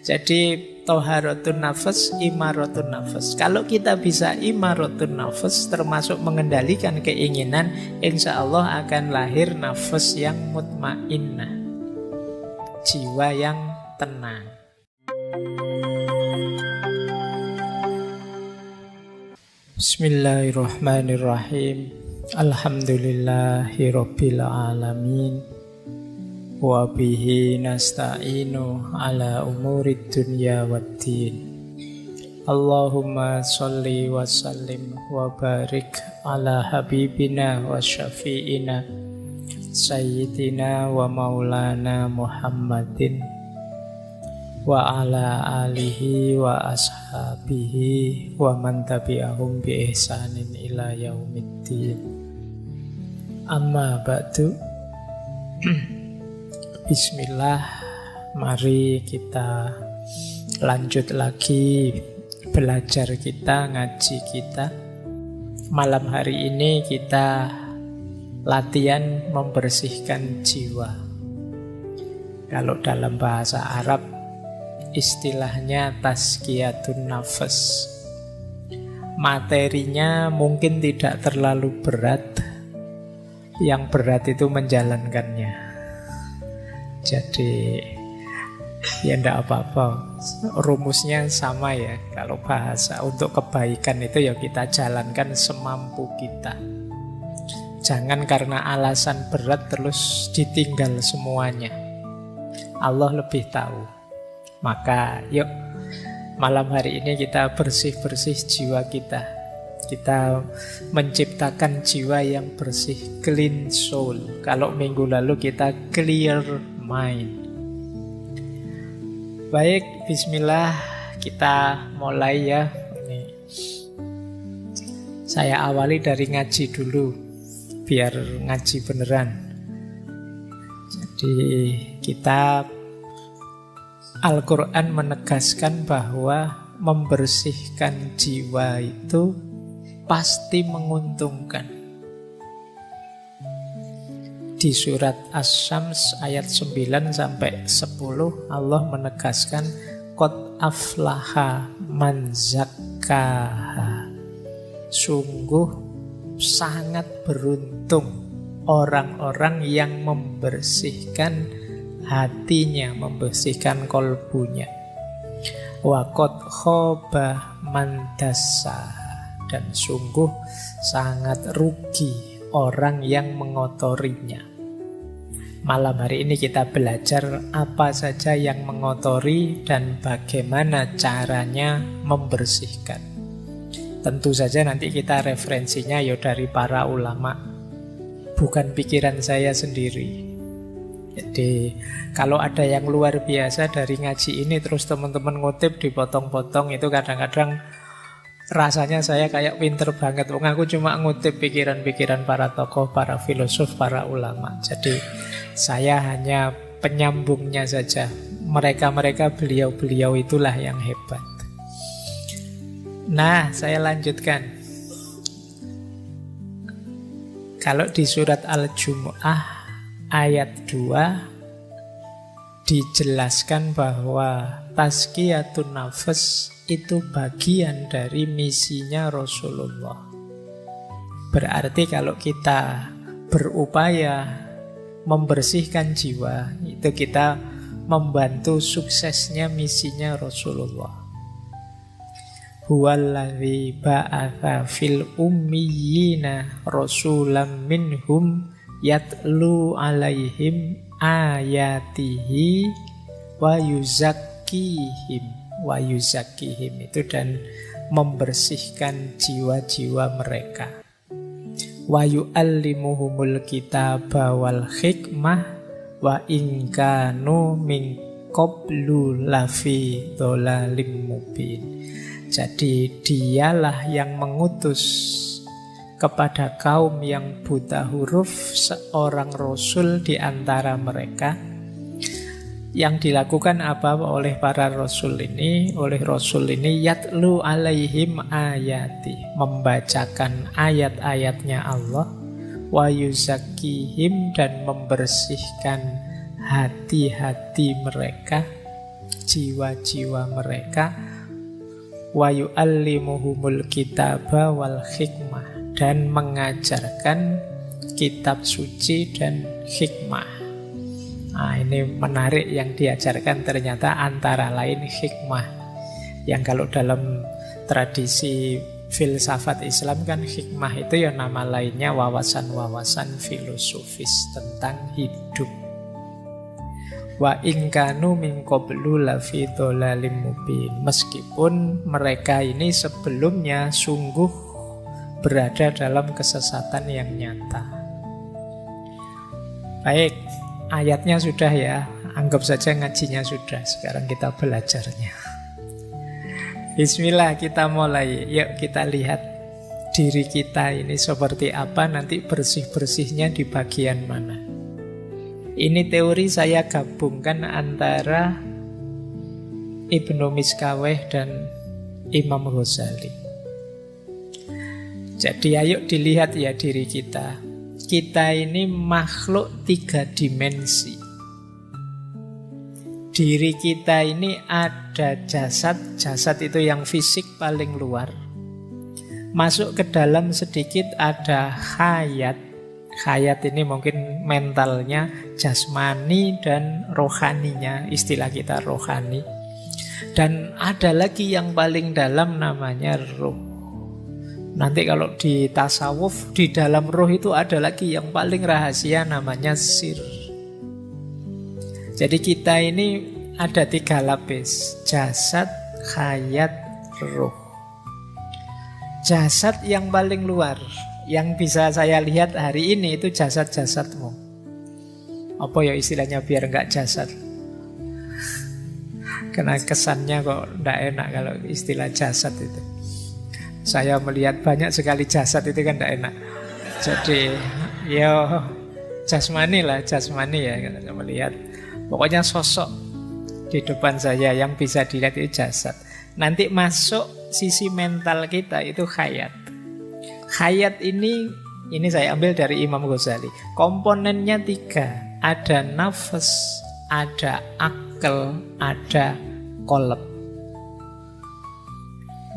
Jadi toharatun nafas, imaratun nafas. Kalau kita bisa imaratun nafas, termasuk mengendalikan keinginan, insya Allah akan lahir nafas yang mutmainnah, jiwa yang tenang. Bismillahirrahmanirrahim. Alhamdulillahirabbil alamin. Wa bihi nasta'inu ala umurid dunya waddin. Allahumma sholli wa sallim wa barik ala habibina wa syafi'ina sayyidina wa maulana Muhammadin wa ala alihi wa ashabihi wa man tabi'ahum bi ihsanin ila yaumiddin. Amma ba'du. Bismillah, mari kita lanjut lagi belajar kita, ngaji kita. Malam hari ini kita latihan membersihkan jiwa. Kalau dalam bahasa Arab istilahnya tazkiyatun nafas. Materinya mungkin tidak terlalu berat, yang berat itu menjalankannya. Jadi ya enggak apa-apa, rumusnya sama ya. Kalau bahasa untuk kebaikan itu ya kita jalankan semampu kita. Jangan karena alasan berat terus ditinggal semuanya. Allah lebih tahu. Maka yuk malam hari ini kita bersih-bersih jiwa kita. Kita menciptakan jiwa yang bersih, clean soul. Kalau minggu lalu kita clear mind. Baik, bismillah, kita mulai ya. Ini saya awali dari ngaji dulu, biar ngaji beneran. Jadi kita Al-Quran menegaskan bahwa membersihkan jiwa itu pasti menguntungkan. Di surat Asy-Syams ayat 9 sampai 10 Allah menegaskan qad aflaha man zakkaha. Sungguh sangat beruntung orang-orang yang membersihkan hatinya, membersihkan kolbunya. Wa qad khaba man dassaha. Dan sungguh sangat rugi orang yang mengotorinya. Malam hari ini kita belajar apa saja yang mengotori dan bagaimana caranya membersihkan. Tentu saja nanti kita referensinya ya dari para ulama, bukan pikiran saya sendiri. Jadi kalau ada yang luar biasa dari ngaji ini terus teman-teman ngutip dipotong-potong, itu kadang-kadang rasanya saya kayak pinter banget. Aku cuma ngutip pikiran-pikiran para tokoh, para filosof, para ulama. Jadi saya hanya penyambungnya saja. Mereka-mereka, beliau-beliau itulah yang hebat. Nah, saya lanjutkan. Kalau di surat Al-Jumu'ah ayat 2 dijelaskan bahwa tazkiyatun nafas itu bagian dari misinya Rasulullah. Berarti kalau kita berupaya membersihkan jiwa, itu kita membantu suksesnya misinya Rasulullah. Huwallazi ba'atha fil ummiyina rasulam minhum yatlu alaihim ayatihi wa yuzakkihim. Wa yuzakkihim itu dan membersihkan jiwa-jiwa mereka. Wa yu'allimuhumul kitaba wal hikmah wa in kanu min qablu lafi dhalalim mubin. Jadi dialah yang mengutus kepada kaum yang buta huruf seorang rasul di antara mereka. Yang dilakukan apa oleh para rasul ini? Oleh rasul ini yatlu alaihim ayati, membacakan ayat-ayatnya Allah, wa yuzakkihim, dan membersihkan hati-hati mereka, jiwa-jiwa mereka, wa yu'allimuhumul kitaba wal hikmah, dan mengajarkan kitab suci dan hikmah. Nah, ini menarik, yang diajarkan ternyata antara lain hikmah. Yang kalau dalam tradisi filsafat Islam kan hikmah itu ya nama lainnya wawasan-wawasan filosofis tentang hidup. Wa ingkanu min qablu lafi dhalalim mubin. Meskipun mereka ini sebelumnya sungguh berada dalam kesesatan yang nyata. Baik, ayatnya sudah ya. Anggap saja ngajinya sudah. Sekarang kita belajarnya. Bismillah, kita mulai. Yuk kita lihat diri kita ini seperti apa, nanti bersih-bersihnya di bagian mana. Ini teori saya gabungkan antara Ibnu Miskaweh dan Imam Ghazali. Jadi ayo dilihat ya diri kita. Kita ini makhluk 3 dimensi. Diri kita ini ada jasad, jasad itu yang fisik paling luar. Masuk ke dalam sedikit ada khayat. Khayat ini mungkin mentalnya, jasmani dan rohaninya, istilah kita rohani. Dan ada lagi yang paling dalam namanya ruh. Nanti kalau di tasawuf, di dalam ruh itu ada lagi yang paling rahasia namanya sir. Jadi kita ini ada 3 lapis, jasad, khayat, ruh. Jasad yang paling luar, yang bisa saya lihat hari ini itu jasad-jasadmu. Apa ya istilahnya biar enggak jasad? Karena kesannya kok enggak enak kalau istilah jasad itu. Saya melihat banyak sekali jasad itu kan enggak enak. Jadi ya jasmani lah, jasmani ya kita melihat. Pokoknya sosok di depan saya yang bisa dilihat itu jasad. Nanti masuk sisi mental kita itu khayat. Khayat ini saya ambil dari Imam Ghazali. Komponennya 3. Ada nafas, ada akal, ada qalb.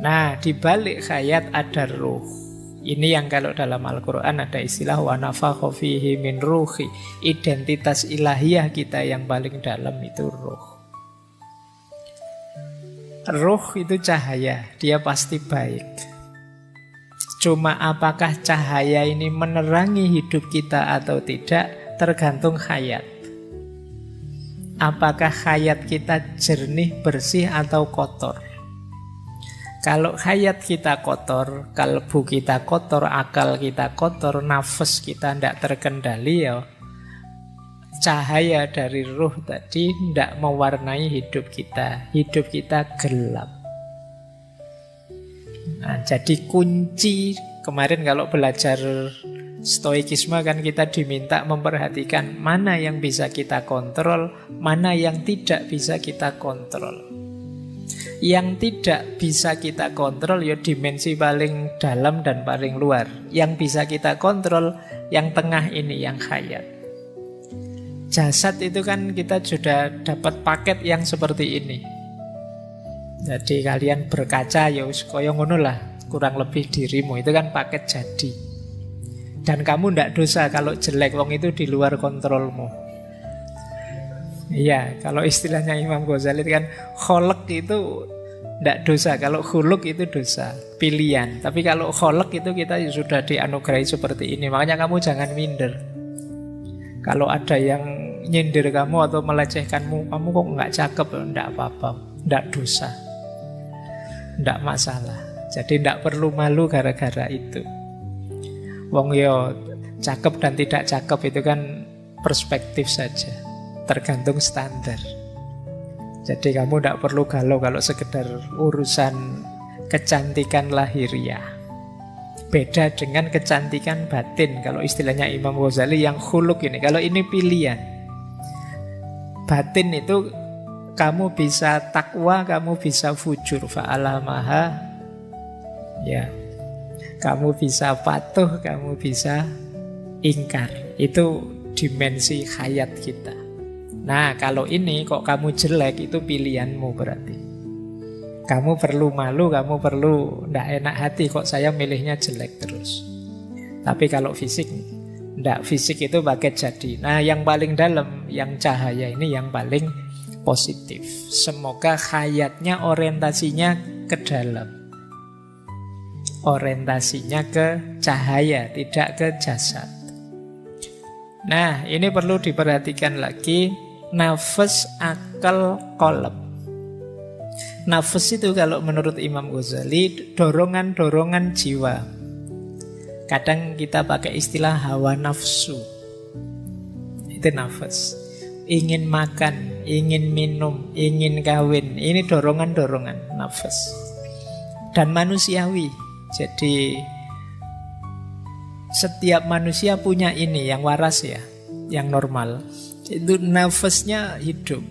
Nah, di balik khayat ada ruh. Ini yang kalau dalam Al-Quran ada istilah wa nafakha fihi min ruhi. Identitas ilahiyah kita yang paling dalam itu ruh. Ruh itu cahaya, dia pasti baik. Cuma apakah cahaya ini menerangi hidup kita atau tidak, tergantung khayat. Apakah khayat kita jernih, bersih atau kotor? Kalau khayat kita kotor, kalbu kita kotor, akal kita kotor, nafas kita tidak terkendali, ya cahaya dari ruh tadi tidak mewarnai hidup kita. Hidup kita gelap. Nah, jadi kunci kemarin kalau belajar stoikisme kan kita diminta memperhatikan mana yang bisa kita kontrol, mana yang tidak bisa kita kontrol. Yang tidak bisa kita kontrol ya dimensi paling dalam dan paling luar. Yang bisa kita kontrol yang tengah ini, yang khayat. Jasad itu kan kita sudah dapat paket yang seperti ini. Jadi kalian berkaca ya kaya ngono lah, kurang lebih dirimu itu kan paket jadi. Dan kamu ndak dosa kalau jelek, wong itu di luar kontrolmu. Iya, kalau istilahnya Imam Ghazali kan kholq itu ndak dosa, kalau khuluk itu dosa, pilihan. Tapi kalau kholq itu kita sudah dianugerahi seperti ini. Makanya kamu jangan minder. Kalau ada yang nyindir kamu atau melecehkanmu, kamu kok nggak cakep, ndak apa-apa, ndak dosa, ndak masalah. Jadi ndak perlu malu gara-gara itu. Wong yo cakep dan tidak cakep itu kan perspektif saja, tergantung standar. Jadi kamu tidak perlu galau kalau sekedar urusan kecantikan lahiriah. Beda dengan kecantikan batin. Kalau istilahnya Imam Ghazali yang khuluk ini, kalau ini pilihan. Batin itu kamu bisa takwa, kamu bisa fujur, fa'alamaha. Ya, kamu bisa patuh, kamu bisa ingkar. Itu dimensi khayat kita. Nah, kalau ini kok kamu jelek, itu pilihanmu berarti. Kamu perlu malu, kamu perlu ndak enak hati, kok saya milihnya jelek terus. Tapi kalau fisik, ndak, fisik itu pakai jadi. Nah, yang paling dalam, yang cahaya ini yang paling positif. Semoga hayatnya orientasinya ke dalam. Orientasinya ke cahaya, tidak ke jasad. Nah, ini perlu diperhatikan lagi. Nafas, akal, qalb. Nafas itu kalau menurut Imam Ghazali dorongan-dorongan jiwa. Kadang kita pakai istilah hawa nafsu. Itu nafas. Ingin makan, ingin minum, ingin kawin. Ini dorongan-dorongan nafas. Dan manusiawi. Jadi setiap manusia punya ini yang waras ya, yang normal. Itu nafasnya hidup.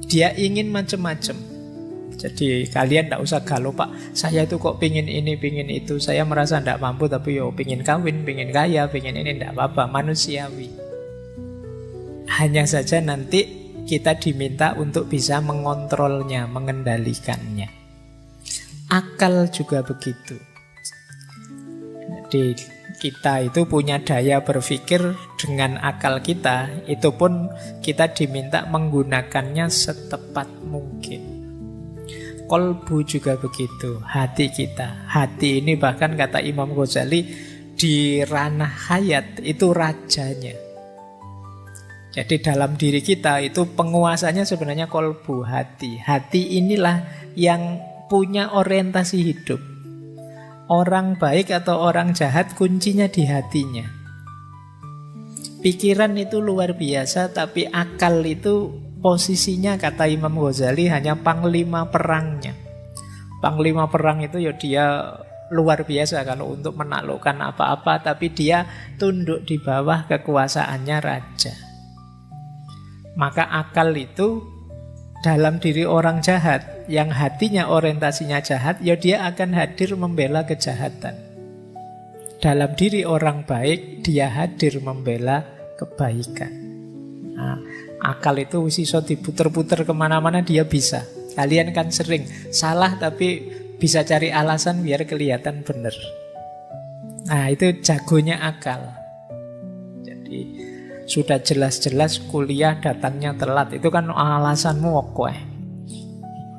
Dia ingin macam-macam. Jadi kalian tidak usah galau, Pak, saya itu kok pingin ini, pingin itu, saya merasa tidak mampu, tapi yo pingin kawin, pingin kaya, pingin ini, tidak apa-apa, manusiawi. Hanya saja nanti kita diminta untuk bisa mengontrolnya, mengendalikannya. Akal juga begitu. Jadi kita itu punya daya berpikir dengan akal kita, itu pun kita diminta menggunakannya setepat mungkin. Kolbu juga begitu, hati kita. Hati ini bahkan kata Imam Ghazali di ranah hayat itu rajanya. Jadi dalam diri kita itu penguasanya sebenarnya kolbu, hati. Hati inilah yang punya orientasi hidup. Orang baik atau orang jahat kuncinya di hatinya. Pikiran itu luar biasa, tapi akal itu posisinya kata Imam Ghazali hanya panglima perangnya. Panglima perang itu ya dia luar biasa kalau untuk menaklukkan apa-apa, tapi dia tunduk di bawah kekuasaannya raja. Maka akal itu dalam diri orang jahat, yang hatinya orientasinya jahat, ya dia akan hadir membela kejahatan. Dalam diri orang baik, dia hadir membela kebaikan. Nah, akal itu iso diputer-puter kemana-mana dia bisa. Kalian kan sering salah tapi bisa cari alasan biar kelihatan benar. Nah, itu jagonya akal. Jadi sudah jelas-jelas kuliah datangnya telat, itu kan alasanmu oke.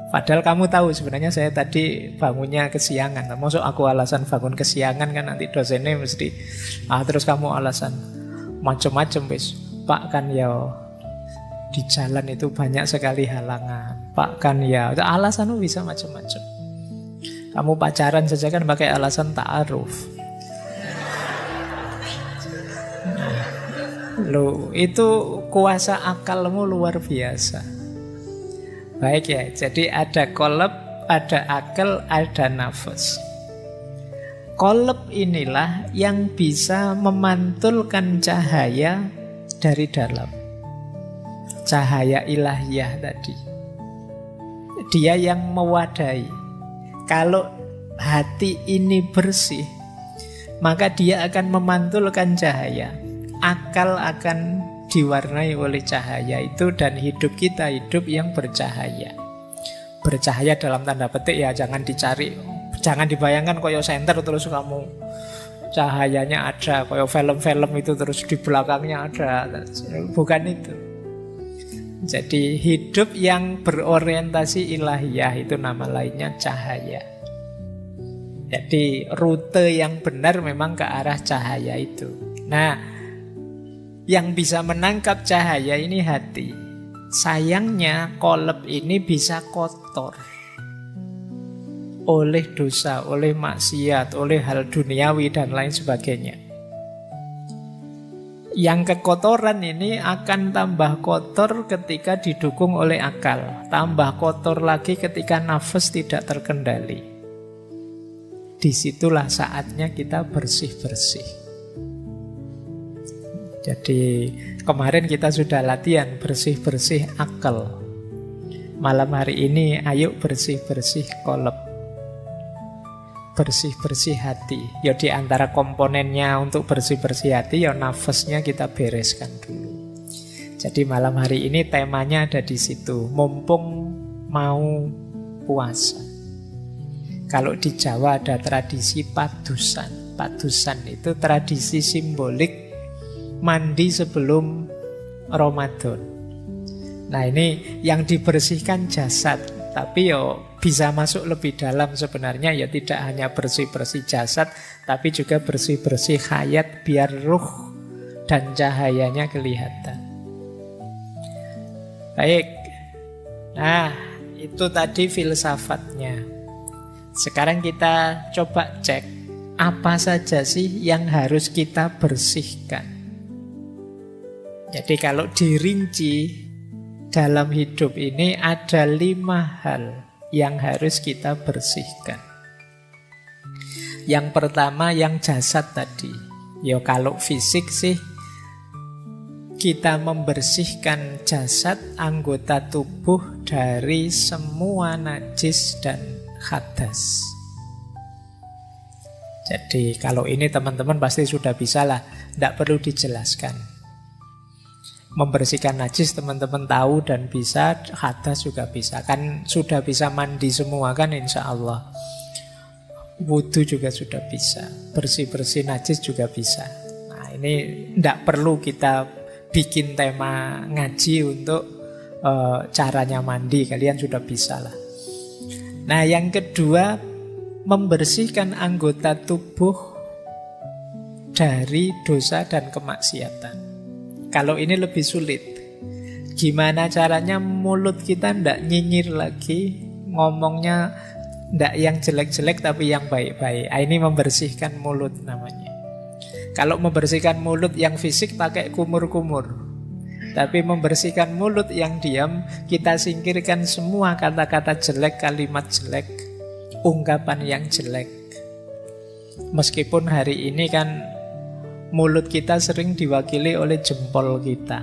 Padahal kamu tahu sebenarnya saya tadi bangunnya kesiangan. Maksud aku alasan bangun kesiangan kan nanti dosennya mesti terus kamu alasan macam-macam wis. Pak kan ya di jalan itu banyak sekali halangan. Pak kan ya alasanmu bisa macam-macam. Kamu pacaran saja kan pakai alasan ta'aruf. Loh, itu kuasa akalmu luar biasa. Baik ya, jadi ada qalb, ada akal, ada nafas. Qalb inilah yang bisa memantulkan cahaya dari dalam. Cahaya ilahiyah tadi. Dia yang mewadahi. Kalau hati ini bersih, maka dia akan memantulkan cahaya. Akal akan diwarnai oleh cahaya itu, dan hidup kita hidup yang bercahaya. Bercahaya dalam tanda petik ya, jangan dicari, jangan dibayangkan koyo senter terus kamu cahayanya ada, koyo film-film itu terus di belakangnya ada. Bukan itu. Jadi hidup yang berorientasi ilahiyah itu nama lainnya cahaya. Jadi rute yang benar memang ke arah cahaya itu. Nah, yang bisa menangkap cahaya ini hati. Sayangnya qalb ini bisa kotor oleh dosa, oleh maksiat, oleh hal duniawi dan lain sebagainya. Yang kekotoran ini akan tambah kotor ketika didukung oleh akal. Tambah kotor lagi ketika nafas tidak terkendali. Disitulah saatnya kita bersih-bersih. Jadi kemarin kita sudah latihan bersih-bersih akal. Malam hari ini ayo bersih-bersih qalb. Bersih-bersih hati. Ya di antara komponennya untuk bersih-bersih hati ya nafasnya kita bereskan dulu. Jadi malam hari ini temanya ada di situ, mumpung mau puasa. Kalau di Jawa ada tradisi padusan. Padusan itu tradisi simbolik mandi sebelum Ramadan. Nah ini yang dibersihkan jasad, tapi bisa masuk lebih dalam sebenarnya, ya tidak hanya bersih-bersih jasad, tapi juga bersih-bersih hayat biar ruh dan cahayanya kelihatan. Baik, nah itu tadi filsafatnya. Sekarang kita coba cek apa saja sih yang harus kita bersihkan. Jadi kalau dirinci, dalam hidup ini ada 5 hal yang harus kita bersihkan. Yang pertama yang jasad tadi. Ya kalau fisik sih kita membersihkan jasad, anggota tubuh dari semua najis dan hadas. Jadi kalau ini teman-teman pasti sudah bisa lah, tidak perlu dijelaskan. Membersihkan najis teman-teman tahu dan bisa, hadas juga bisa. Kan sudah bisa mandi semua kan insya Allah. Wudhu juga sudah bisa, bersih-bersih najis juga bisa. Nah ini tidak perlu kita bikin tema ngaji untuk caranya mandi, kalian sudah bisa lah. Nah yang kedua, membersihkan anggota tubuh dari dosa dan kemaksiatan. Kalau ini lebih sulit. Gimana caranya mulut kita tidak nyinyir lagi, ngomongnya tidak yang jelek-jelek tapi yang baik-baik. Ini membersihkan mulut namanya. Kalau membersihkan mulut yang fisik pakai kumur-kumur. Tapi membersihkan mulut yang diam, kita singkirkan semua kata-kata jelek, kalimat jelek, ungkapan yang jelek. Meskipun hari ini kan mulut kita sering diwakili oleh jempol kita,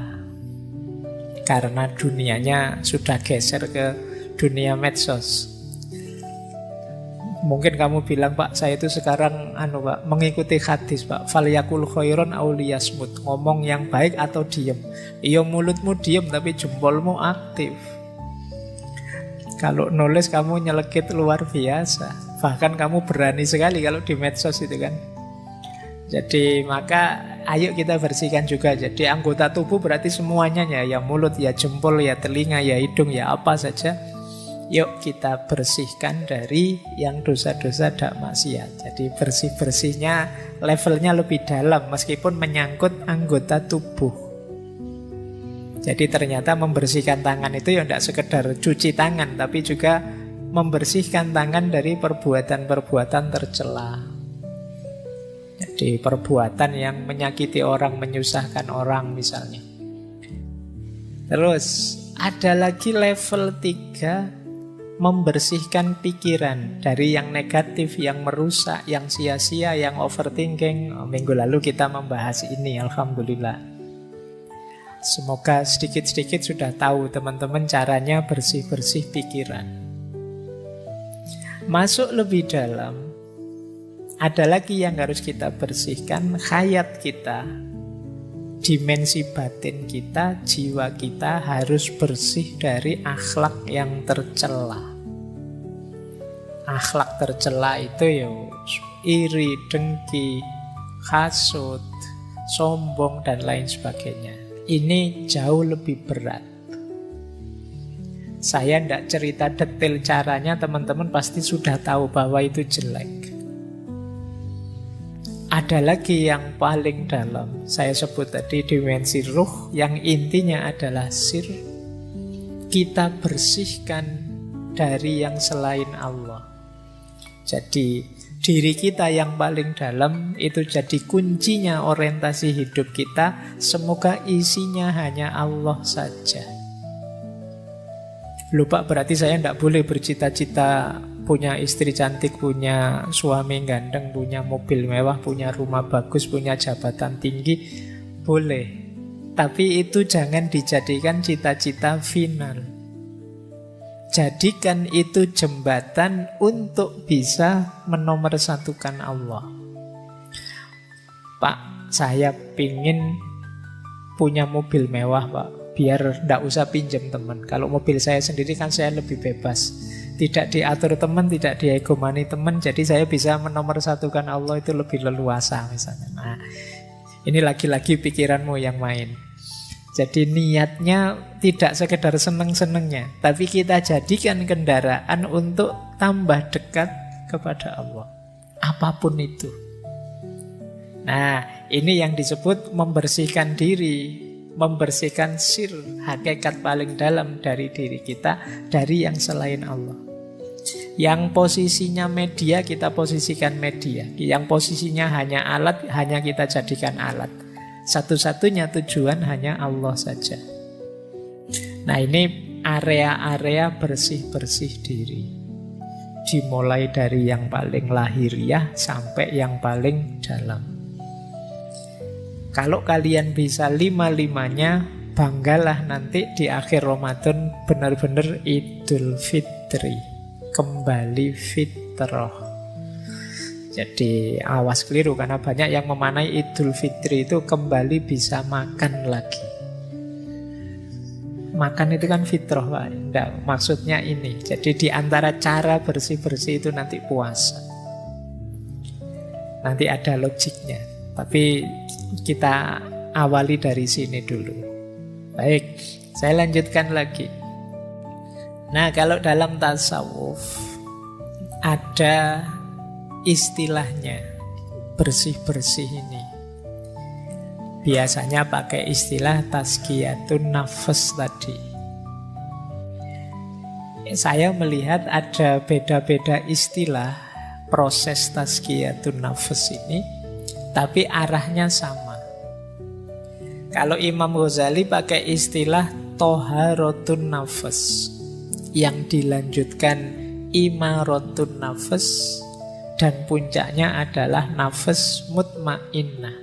karena dunianya sudah geser ke dunia medsos. Mungkin kamu bilang, Pak, saya itu sekarang Pak, mengikuti hadis, Pak. Falyakul khairon aw liyasmut. Ngomong yang baik atau diem. Iya mulutmu diem tapi jempolmu aktif. Kalau nulis kamu nyelekit luar biasa. Bahkan kamu berani sekali kalau di medsos itu kan. Jadi maka ayo kita bersihkan juga. Jadi anggota tubuh berarti semuanya ya mulut, ya jempol, ya telinga, ya hidung, ya apa saja. Yuk kita bersihkan dari yang dosa-dosa dan maksiat. Jadi bersih-bersihnya levelnya lebih dalam meskipun menyangkut anggota tubuh. Jadi ternyata membersihkan tangan itu ya tidak sekedar cuci tangan, tapi juga membersihkan tangan dari perbuatan-perbuatan tercela. Jadi perbuatan yang menyakiti orang, menyusahkan orang misalnya. Terus ada lagi level 3, membersihkan pikiran dari yang negatif, yang merusak, yang sia-sia, yang overthinking. Minggu lalu kita membahas ini, alhamdulillah. Semoga sedikit-sedikit sudah tahu teman-teman caranya bersih-bersih pikiran. Masuk lebih dalam, ada lagi yang harus kita bersihkan, hayat kita. Dimensi batin kita, jiwa kita harus bersih dari akhlak yang tercela. Akhlak tercela itu ya iri, dengki, hasut, sombong, dan lain sebagainya. Ini jauh lebih berat. Saya tidak cerita detail caranya, teman-teman pasti sudah tahu bahwa itu jelek. Ada lagi yang paling dalam, saya sebut tadi dimensi ruh, yang intinya adalah sir. Kita bersihkan dari yang selain Allah. Jadi diri kita yang paling dalam itu jadi kuncinya orientasi hidup kita. Semoga isinya hanya Allah saja. Lupa berarti saya tidak boleh bercita-cita punya istri cantik, punya suami ganteng, punya mobil mewah, punya rumah bagus, punya jabatan tinggi. Boleh. Tapi itu jangan dijadikan cita-cita final. Jadikan itu jembatan untuk bisa menomorsatukan Allah. Pak, saya pingin punya mobil mewah, Pak. biar ndak usah pinjam teman. Kalau mobil saya sendiri kan saya lebih bebas, tidak diatur teman, tidak diegomani teman, jadi saya bisa menomorsatukan Allah itu lebih leluasa misalnya. Nah, ini lagi-lagi pikiranmu yang main. Jadi niatnya tidak sekedar seneng-senengnya, tapi kita jadikan kendaraan untuk tambah dekat kepada Allah, apapun itu. Nah, ini yang disebut membersihkan diri, membersihkan sir, hakikat paling dalam dari diri kita, dari yang selain Allah. Yang posisinya media, kita posisikan media. Yang posisinya hanya alat, hanya kita jadikan alat. Satu-satunya tujuan hanya Allah saja. Nah, ini area-area bersih-bersih diri. Dimulai dari yang paling lahiriah sampai yang paling dalam. Kalau kalian bisa lima-limanya, banggalah nanti di akhir Ramadan benar-benar Idul Fitri, kembali fitrah. Jadi awas keliru, karena banyak yang memaknai Idul Fitri itu kembali bisa makan lagi. Makan itu kan fitrah, Pak. Enggak, maksudnya ini. Jadi di antara cara bersih-bersih itu nanti puasa. Nanti ada logiknya. Tapi kita awali dari sini dulu. Baik, saya lanjutkan lagi. Nah, kalau dalam tasawuf ada istilahnya bersih-bersih ini. Biasanya pakai istilah tazkiyatun nafs tadi. Saya melihat ada beda-beda istilah proses tazkiyatun nafs ini, tapi arahnya sama. Kalau Imam Ghazali pakai istilah toharatun nafs, yang dilanjutkan imaratun nafs, dan puncaknya adalah nafas mutmainnah.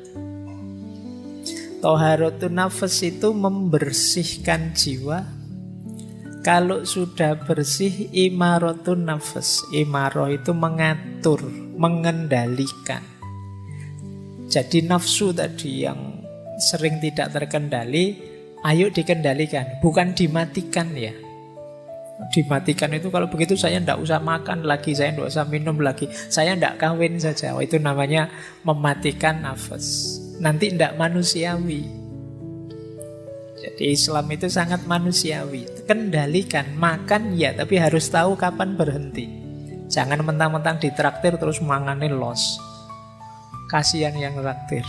Toharatun nafas itu membersihkan jiwa. Kalau sudah bersih, imaratun nafas. Imarah itu mengatur, mengendalikan. Jadi nafsu tadi yang sering tidak terkendali, ayo dikendalikan, bukan dimatikan ya. Dimatikan itu kalau begitu saya tidak usah makan lagi, saya tidak usah minum lagi, saya tidak kawin saja. Oh, itu namanya mematikan nafas. Nanti tidak manusiawi. Jadi Islam itu sangat manusiawi. Kendalikan, makan ya, tapi harus tahu kapan berhenti. Jangan mentang-mentang ditraktir terus manganin los. Kasihan yang traktir.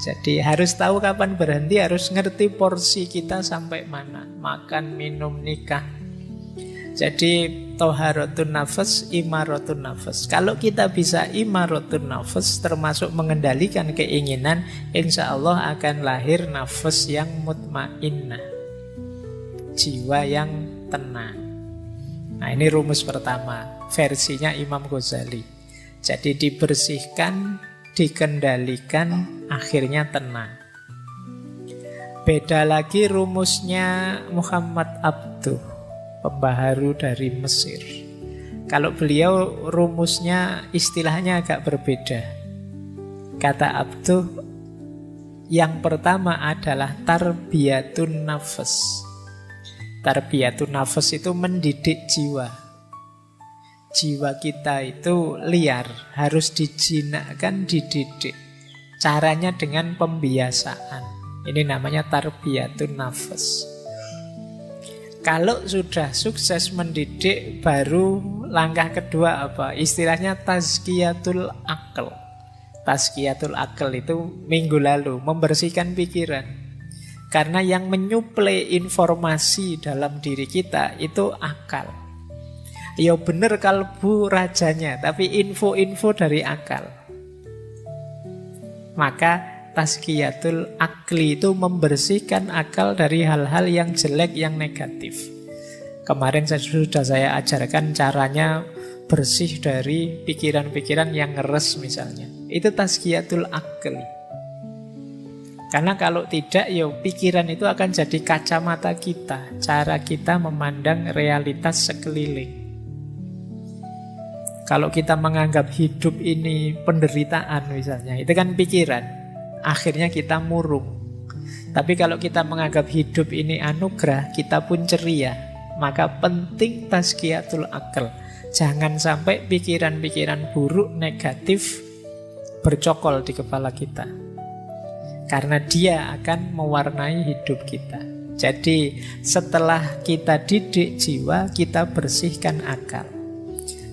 Jadi harus tahu kapan berhenti, harus ngerti porsi kita sampai mana. Makan, minum, nikah. Jadi toharatun nafas, imaratun nafas. Kalau kita bisa imaratun nafas, termasuk mengendalikan keinginan, insya Allah akan lahir nafas yang mutmainnah, jiwa yang tenang. Nah, ini rumus pertama, versinya Imam Ghazali. Jadi dibersihkan, dikendalikan, akhirnya tenang. Beda lagi rumusnya Muhammad Abduh, pembaharu dari Mesir. Kalau beliau rumusnya istilahnya agak berbeda. Kata Abduh, yang pertama adalah tarbiyatun nafas. Tarbiyatun nafas itu mendidik jiwa. Jiwa kita itu liar, harus dijinakkan, dididik. Caranya dengan pembiasaan. Ini namanya tarbiyatun nafas. Kalau sudah sukses mendidik, baru langkah kedua apa? Istilahnya tazkiyatul akal. Tazkiyatul akal itu minggu lalu, membersihkan pikiran. Karena yang menyuplai informasi dalam diri kita itu akal. Ya bener kalbu rajanya, tapi info-info dari akal. Maka tazkiyatul akli itu membersihkan akal dari hal-hal yang jelek, yang negatif. Kemarin sudah saya ajarkan caranya bersih dari pikiran-pikiran yang ngeres misalnya. Itu tazkiyatul akli. Karena kalau tidak, ya pikiran itu akan jadi kacamata kita, cara kita memandang realitas sekeliling. Kalau kita menganggap hidup ini penderitaan misalnya, itu kan pikiran. Akhirnya kita murung. Tapi kalau kita menganggap hidup ini anugerah, kita pun ceria. Maka penting tazkiyatul akal. Jangan sampai pikiran-pikiran buruk, negatif bercokol di kepala kita. Karena dia akan mewarnai hidup kita. Jadi setelah kita didik jiwa, kita bersihkan akal.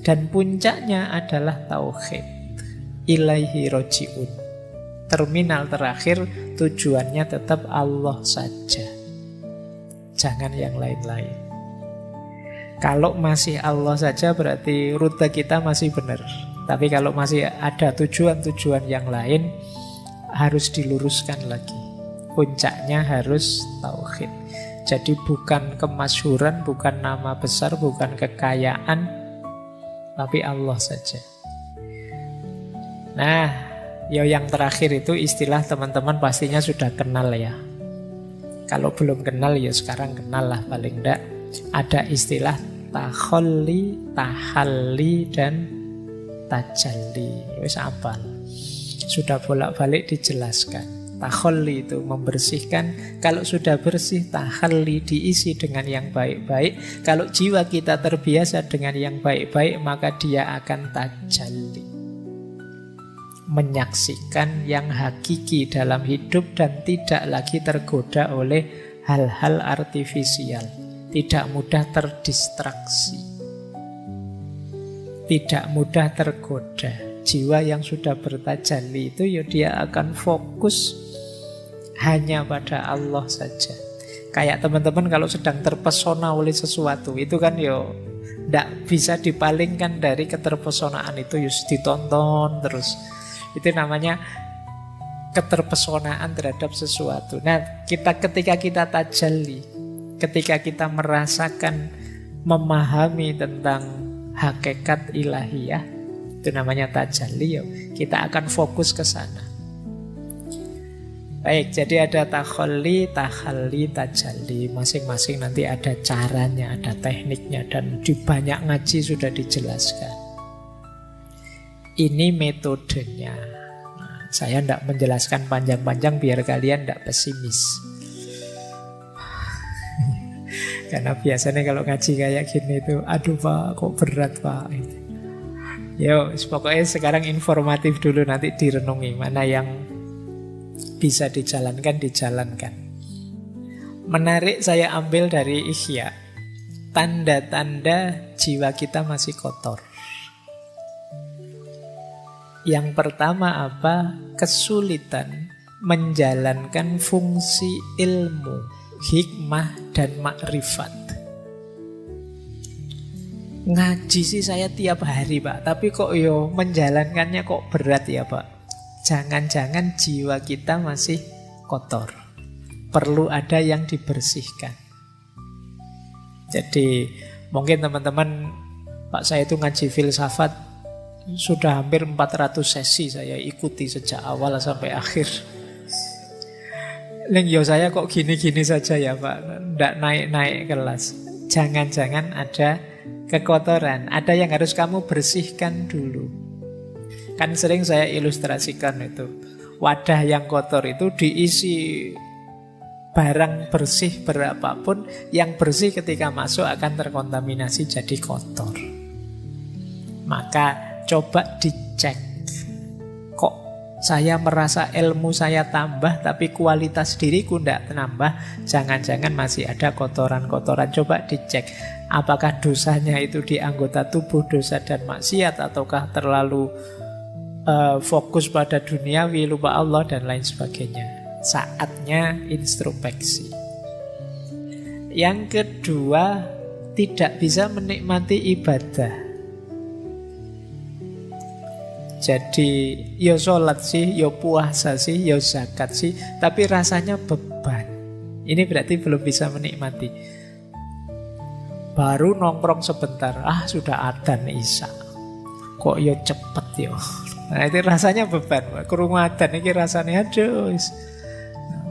Dan puncaknya adalah tauhid. Ilaihi roji'un. Terminal terakhir tujuannya tetap Allah saja. Jangan yang lain-lain. Kalau masih Allah saja berarti rute kita masih benar. Tapi kalau masih ada tujuan-tujuan yang lain, harus diluruskan lagi. Puncaknya harus tauhid. Jadi bukan kemasyhuran, bukan nama besar, bukan kekayaan, tapi Allah saja. Nah, yang terakhir itu istilah teman-teman pastinya sudah kenal ya. Kalau belum kenal ya sekarang kenal lah paling enggak. Ada istilah takholli, tahalli, dan tajalli. Wis apal. Sudah bolak-balik dijelaskan. Takholli itu membersihkan. Kalau sudah bersih, tahalli diisi dengan yang baik-baik. Kalau jiwa kita terbiasa dengan yang baik-baik, maka dia akan tajalli. Menyaksikan yang hakiki dalam hidup dan tidak lagi tergoda oleh hal-hal artifisial. Tidak mudah terdistraksi. Tidak mudah tergoda. Jiwa yang sudah bertajalli itu ya dia akan fokus hanya pada Allah saja. Kayak teman-teman kalau sedang terpesona oleh sesuatu, itu kan ya tidak bisa dipalingkan dari keterpesonaan itu, ya ditonton terus. Itu namanya keterpesonaan terhadap sesuatu. Nah, ketika kita tajalli, ketika kita merasakan, memahami tentang hakikat ilahiyah, itu namanya tajalli, ya, kita akan fokus ke sana. Baik, jadi ada takholli, tahalli, tajalli. Masing-masing nanti ada caranya, ada tekniknya, dan di banyak ngaji sudah dijelaskan. Ini metodenya. Nah, saya tidak menjelaskan panjang-panjang biar kalian tidak pesimis. Karena biasanya kalau ngaji kayak gini itu, aduh Pak, kok berat Pak. Yo, pokoknya sekarang informatif dulu, nanti direnungi mana yang bisa dijalankan, dijalankan. Menarik saya ambil dari Ihya. Tanda-tanda jiwa kita masih kotor. Yang pertama apa? Kesulitan menjalankan fungsi ilmu, hikmah, dan makrifat. Ngaji sih saya tiap hari Pak, tapi kok menjalankannya kok berat ya Pak. Jangan-jangan jiwa kita masih kotor. Perlu ada yang dibersihkan. Jadi mungkin teman-teman, Pak saya itu ngaji filsafat sudah hampir 400 sesi saya ikuti sejak awal sampai akhir. Saya kok gini-gini saja ya Pak, tidak naik-naik kelas. Jangan-jangan ada kekotoran, ada yang harus kamu bersihkan dulu. Kan sering saya ilustrasikan itu, wadah yang kotor itu diisi barang bersih berapapun, yang bersih ketika masuk akan terkontaminasi jadi kotor. Maka coba dicek, kok saya merasa ilmu saya tambah tapi kualitas diriku tidak menambah. Jangan-jangan masih ada kotoran-kotoran. Coba dicek, apakah dosanya itu di anggota tubuh, dosa dan maksiat, ataukah terlalu fokus pada duniawi, lupa Allah dan lain sebagainya. Saatnya introspeksi. Yang kedua, tidak bisa menikmati ibadah. Jadi ya sholat sih, ya puasa sih, ya zakat sih, tapi rasanya beban. Ini berarti belum bisa menikmati. Baru nongkrong sebentar, sudah adzan isya. Kok ya cepet ya. Nah itu rasanya beban. Krungu adzan ini rasanya aduh.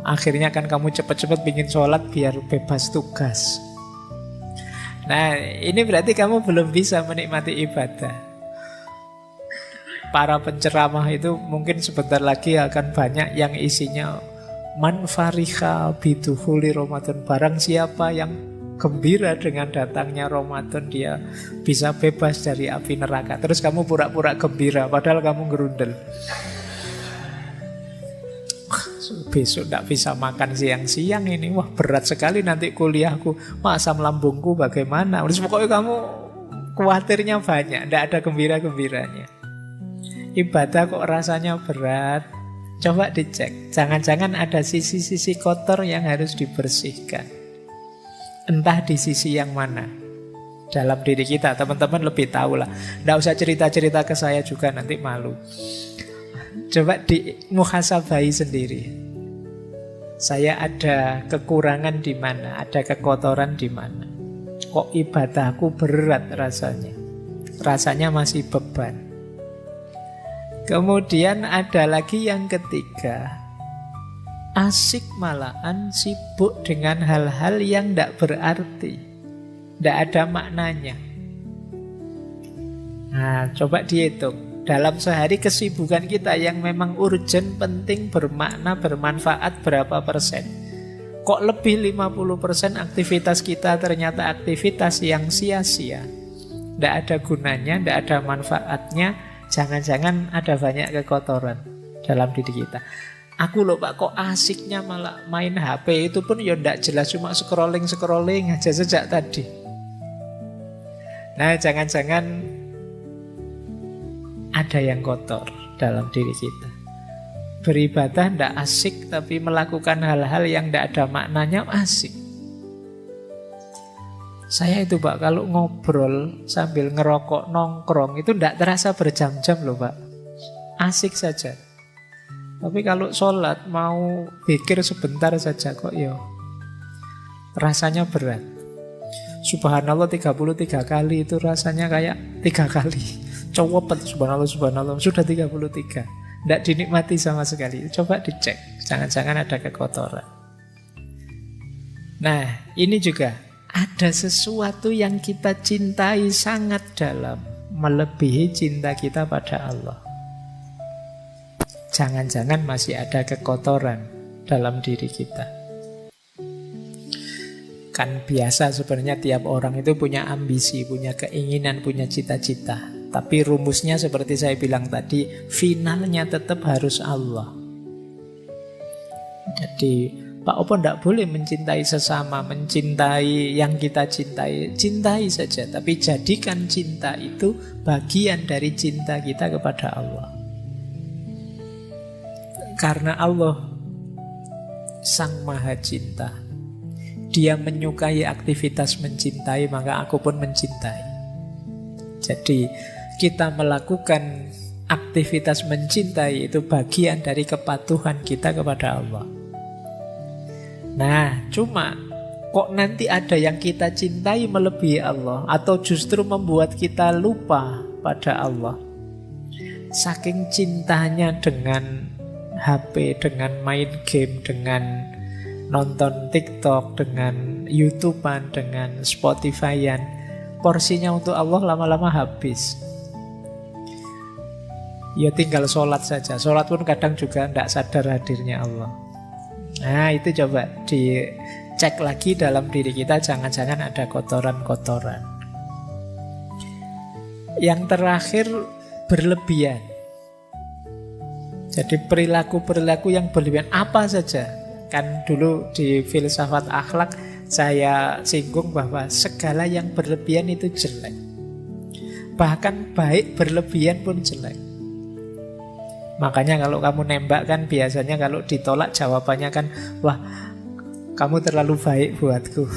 Akhirnya kan kamu cepet-cepet bikin sholat biar bebas tugas. Nah ini berarti kamu belum bisa menikmati ibadah. Para penceramah itu mungkin sebentar lagi akan banyak yang isinya Man fariha bidukhuli Ramadan, barang siapa yang gembira dengan datangnya Ramadan, dia bisa bebas dari api neraka. Terus kamu pura-pura gembira padahal kamu gerundel. Besok tidak bisa makan siang-siang ini. Wah, berat sekali nanti kuliahku. Asam lambungku bagaimana? Terus pokoknya kamu khawatirnya banyak, tidak ada gembira-gembiranya. Ibadah kok rasanya berat. Coba dicek, jangan-jangan ada sisi-sisi kotor yang harus dibersihkan. Entah di sisi yang mana. Dalam diri kita, teman-teman lebih tahu lah. Tidak usah cerita-cerita ke saya juga, nanti malu. Coba dimuhasabai sendiri. Saya ada kekurangan di mana, ada kekotoran di mana. Kok ibadahku berat rasanya? Rasanya masih beban. Kemudian ada lagi yang ketiga, asik malahan sibuk dengan hal-hal yang tidak berarti, tidak ada maknanya. Nah, coba dihitung. Dalam sehari kesibukan kita yang memang urgent, penting, bermakna, bermanfaat berapa persen? Kok lebih 50% aktivitas kita ternyata aktivitas yang sia-sia, tidak ada gunanya, tidak ada manfaatnya. Jangan-jangan ada banyak kekotoran dalam diri kita. Aku loh Pak, kok asiknya malah main HP, itu pun ya tidak jelas, cuma scrolling aja sejak tadi. Nah, jangan-jangan ada yang kotor dalam diri kita. Beribadah tidak asik, tapi melakukan hal-hal yang tidak ada maknanya asik. Saya itu Pak, kalau ngobrol sambil ngerokok, nongkrong, itu tidak terasa berjam-jam loh Pak. Asik saja. Tapi kalau sholat, mau pikir sebentar saja kok ya rasanya berat. Subhanallah 33 kali itu rasanya kayak 3 kali. Cowopet subhanallah, subhanallah, sudah 33. Tidak dinikmati sama sekali. Coba dicek, jangan-jangan ada kekotoran. Nah, ini juga ada sesuatu yang kita cintai sangat dalam, melebihi cinta kita pada Allah. Jangan-jangan masih ada kekotoran dalam diri kita. Kan biasa sebenarnya tiap orang itu punya ambisi, punya keinginan, punya cita-cita. Tapi rumusnya seperti saya bilang tadi, finalnya tetap harus Allah. Jadi Pak Opo tidak boleh mencintai sesama, mencintai yang kita cintai. Cintai saja, tapi jadikan cinta itu bagian dari cinta kita kepada Allah. Karena Allah Sang Maha Cinta, Dia menyukai aktivitas mencintai, maka aku pun mencintai. Jadi kita melakukan aktivitas mencintai itu bagian dari kepatuhan kita kepada Allah. Nah, cuma kok nanti ada yang kita cintai melebihi Allah, atau justru membuat kita lupa pada Allah. Saking cintanya dengan HP, dengan main game, dengan nonton TikTok, dengan YouTubean, dengan Spotify-an, porsinya untuk Allah lama-lama habis. Ya tinggal sholat saja. Sholat pun kadang juga tidak sadar hadirnya Allah. Nah, itu coba dicek lagi dalam diri kita, jangan-jangan ada kotoran-kotoran. Yang terakhir, berlebihan. Jadi perilaku-perilaku yang berlebihan apa saja. Kan dulu di filsafat akhlak saya singgung bahwa segala yang berlebihan itu jelek. Bahkan baik berlebihan pun jelek. Makanya kalau kamu nembak kan biasanya kalau ditolak jawabannya kan, wah kamu terlalu baik buatku.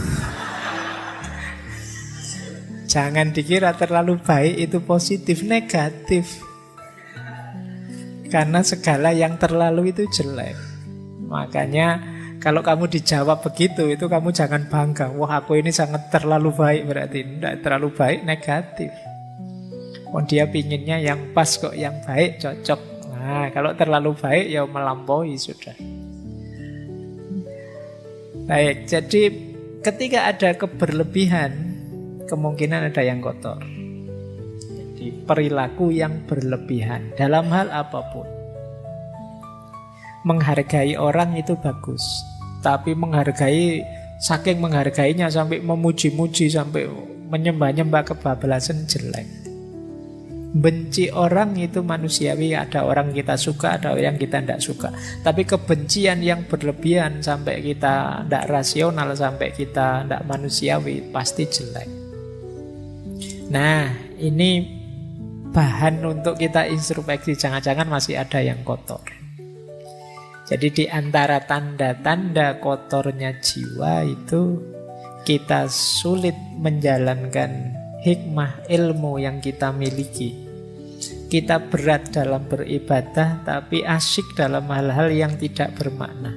Jangan dikira terlalu baik itu positif, negatif. Karena segala yang terlalu itu jelek. Makanya kalau kamu dijawab begitu, itu kamu jangan bangga. Wah aku ini sangat terlalu baik, berarti tidak terlalu baik, negatif. Oh dia pinginnya yang pas kok, yang baik, cocok. Nah, kalau terlalu baik ya melampaui sudah. Baik, jadi ketika ada keberlebihan, kemungkinan ada yang kotor. Jadi perilaku yang berlebihan dalam hal apapun. Menghargai orang itu bagus, tapi saking menghargainya sampai memuji-muji, sampai menyembah-nyembah kebablasan, jelek. Benci orang itu manusiawi, ada orang kita suka, ada yang kita tidak suka. Tapi kebencian yang berlebihan sampai kita tidak rasional, sampai kita tidak manusiawi, pasti jelek. Nah, ini bahan untuk kita introspeksi, jangan-jangan masih ada yang kotor. Jadi di antara tanda-tanda kotornya jiwa itu, kita sulit menjalankan hikmah ilmu yang kita miliki. Kita berat dalam beribadah, tapi asyik dalam hal-hal yang tidak bermakna.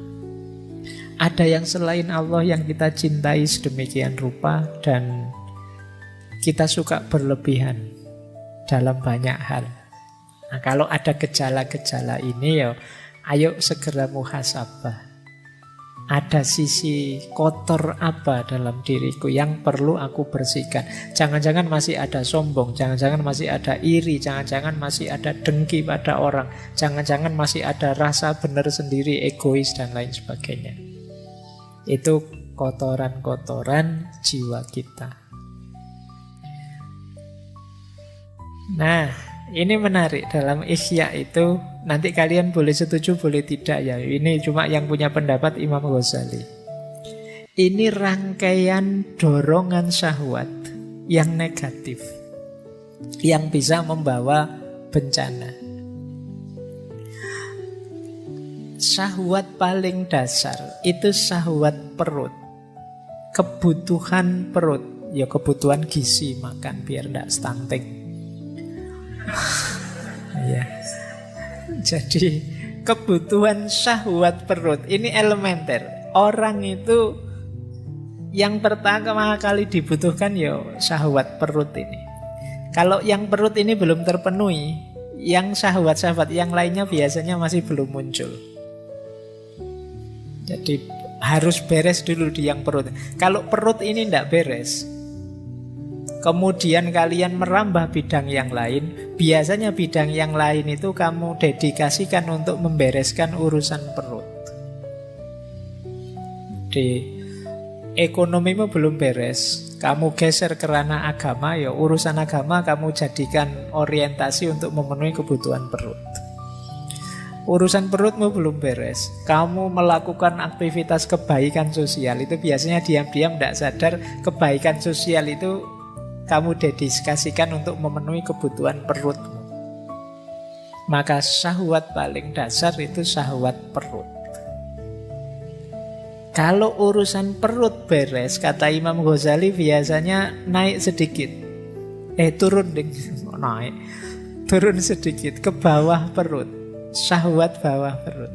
Ada yang selain Allah yang kita cintai sedemikian rupa, dan kita suka berlebihan dalam banyak hal. Nah, kalau ada gejala-gejala ini, ya ayo segera muhasabah. Ada sisi kotor apa dalam diriku yang perlu aku bersihkan. Jangan-jangan masih ada sombong, jangan-jangan masih ada iri, jangan-jangan masih ada dengki pada orang, jangan-jangan masih ada rasa benar sendiri, egois, dan lain sebagainya. Itu kotoran-kotoran jiwa kita. Nah, ini menarik dalam Ihya itu. Nanti kalian boleh setuju, boleh tidak ya. Ini cuma yang punya pendapat Imam Ghazali. Ini rangkaian dorongan syahwat yang negatif, yang bisa membawa bencana. Syahwat paling dasar itu syahwat perut. Kebutuhan perut, ya kebutuhan gizi, makan biar tidak stunting. Ya. Jadi kebutuhan syahwat perut ini elementer. Orang itu yang pertama kali dibutuhkan ya syahwat perut ini. Kalau yang perut ini belum terpenuhi, yang syahwat-syahwat yang lainnya biasanya masih belum muncul. Jadi harus beres dulu di yang perut. Kalau perut ini tidak beres, kemudian kalian merambah bidang yang lain, biasanya bidang yang lain itu kamu dedikasikan untuk membereskan urusan perut. Di ekonomimu belum beres, kamu geser ke ranah agama, ya urusan agama kamu jadikan orientasi untuk memenuhi kebutuhan perut. Urusan perutmu belum beres, kamu melakukan aktivitas kebaikan sosial, itu biasanya diam-diam tidak sadar kebaikan sosial itu kamu dedikasikan untuk memenuhi kebutuhan perutmu. Maka syahwat paling dasar itu syahwat perut. Kalau urusan perut beres, kata Imam Ghazali, biasanya naik sedikit. Turun naik. Turun sedikit ke bawah perut. Syahwat bawah perut.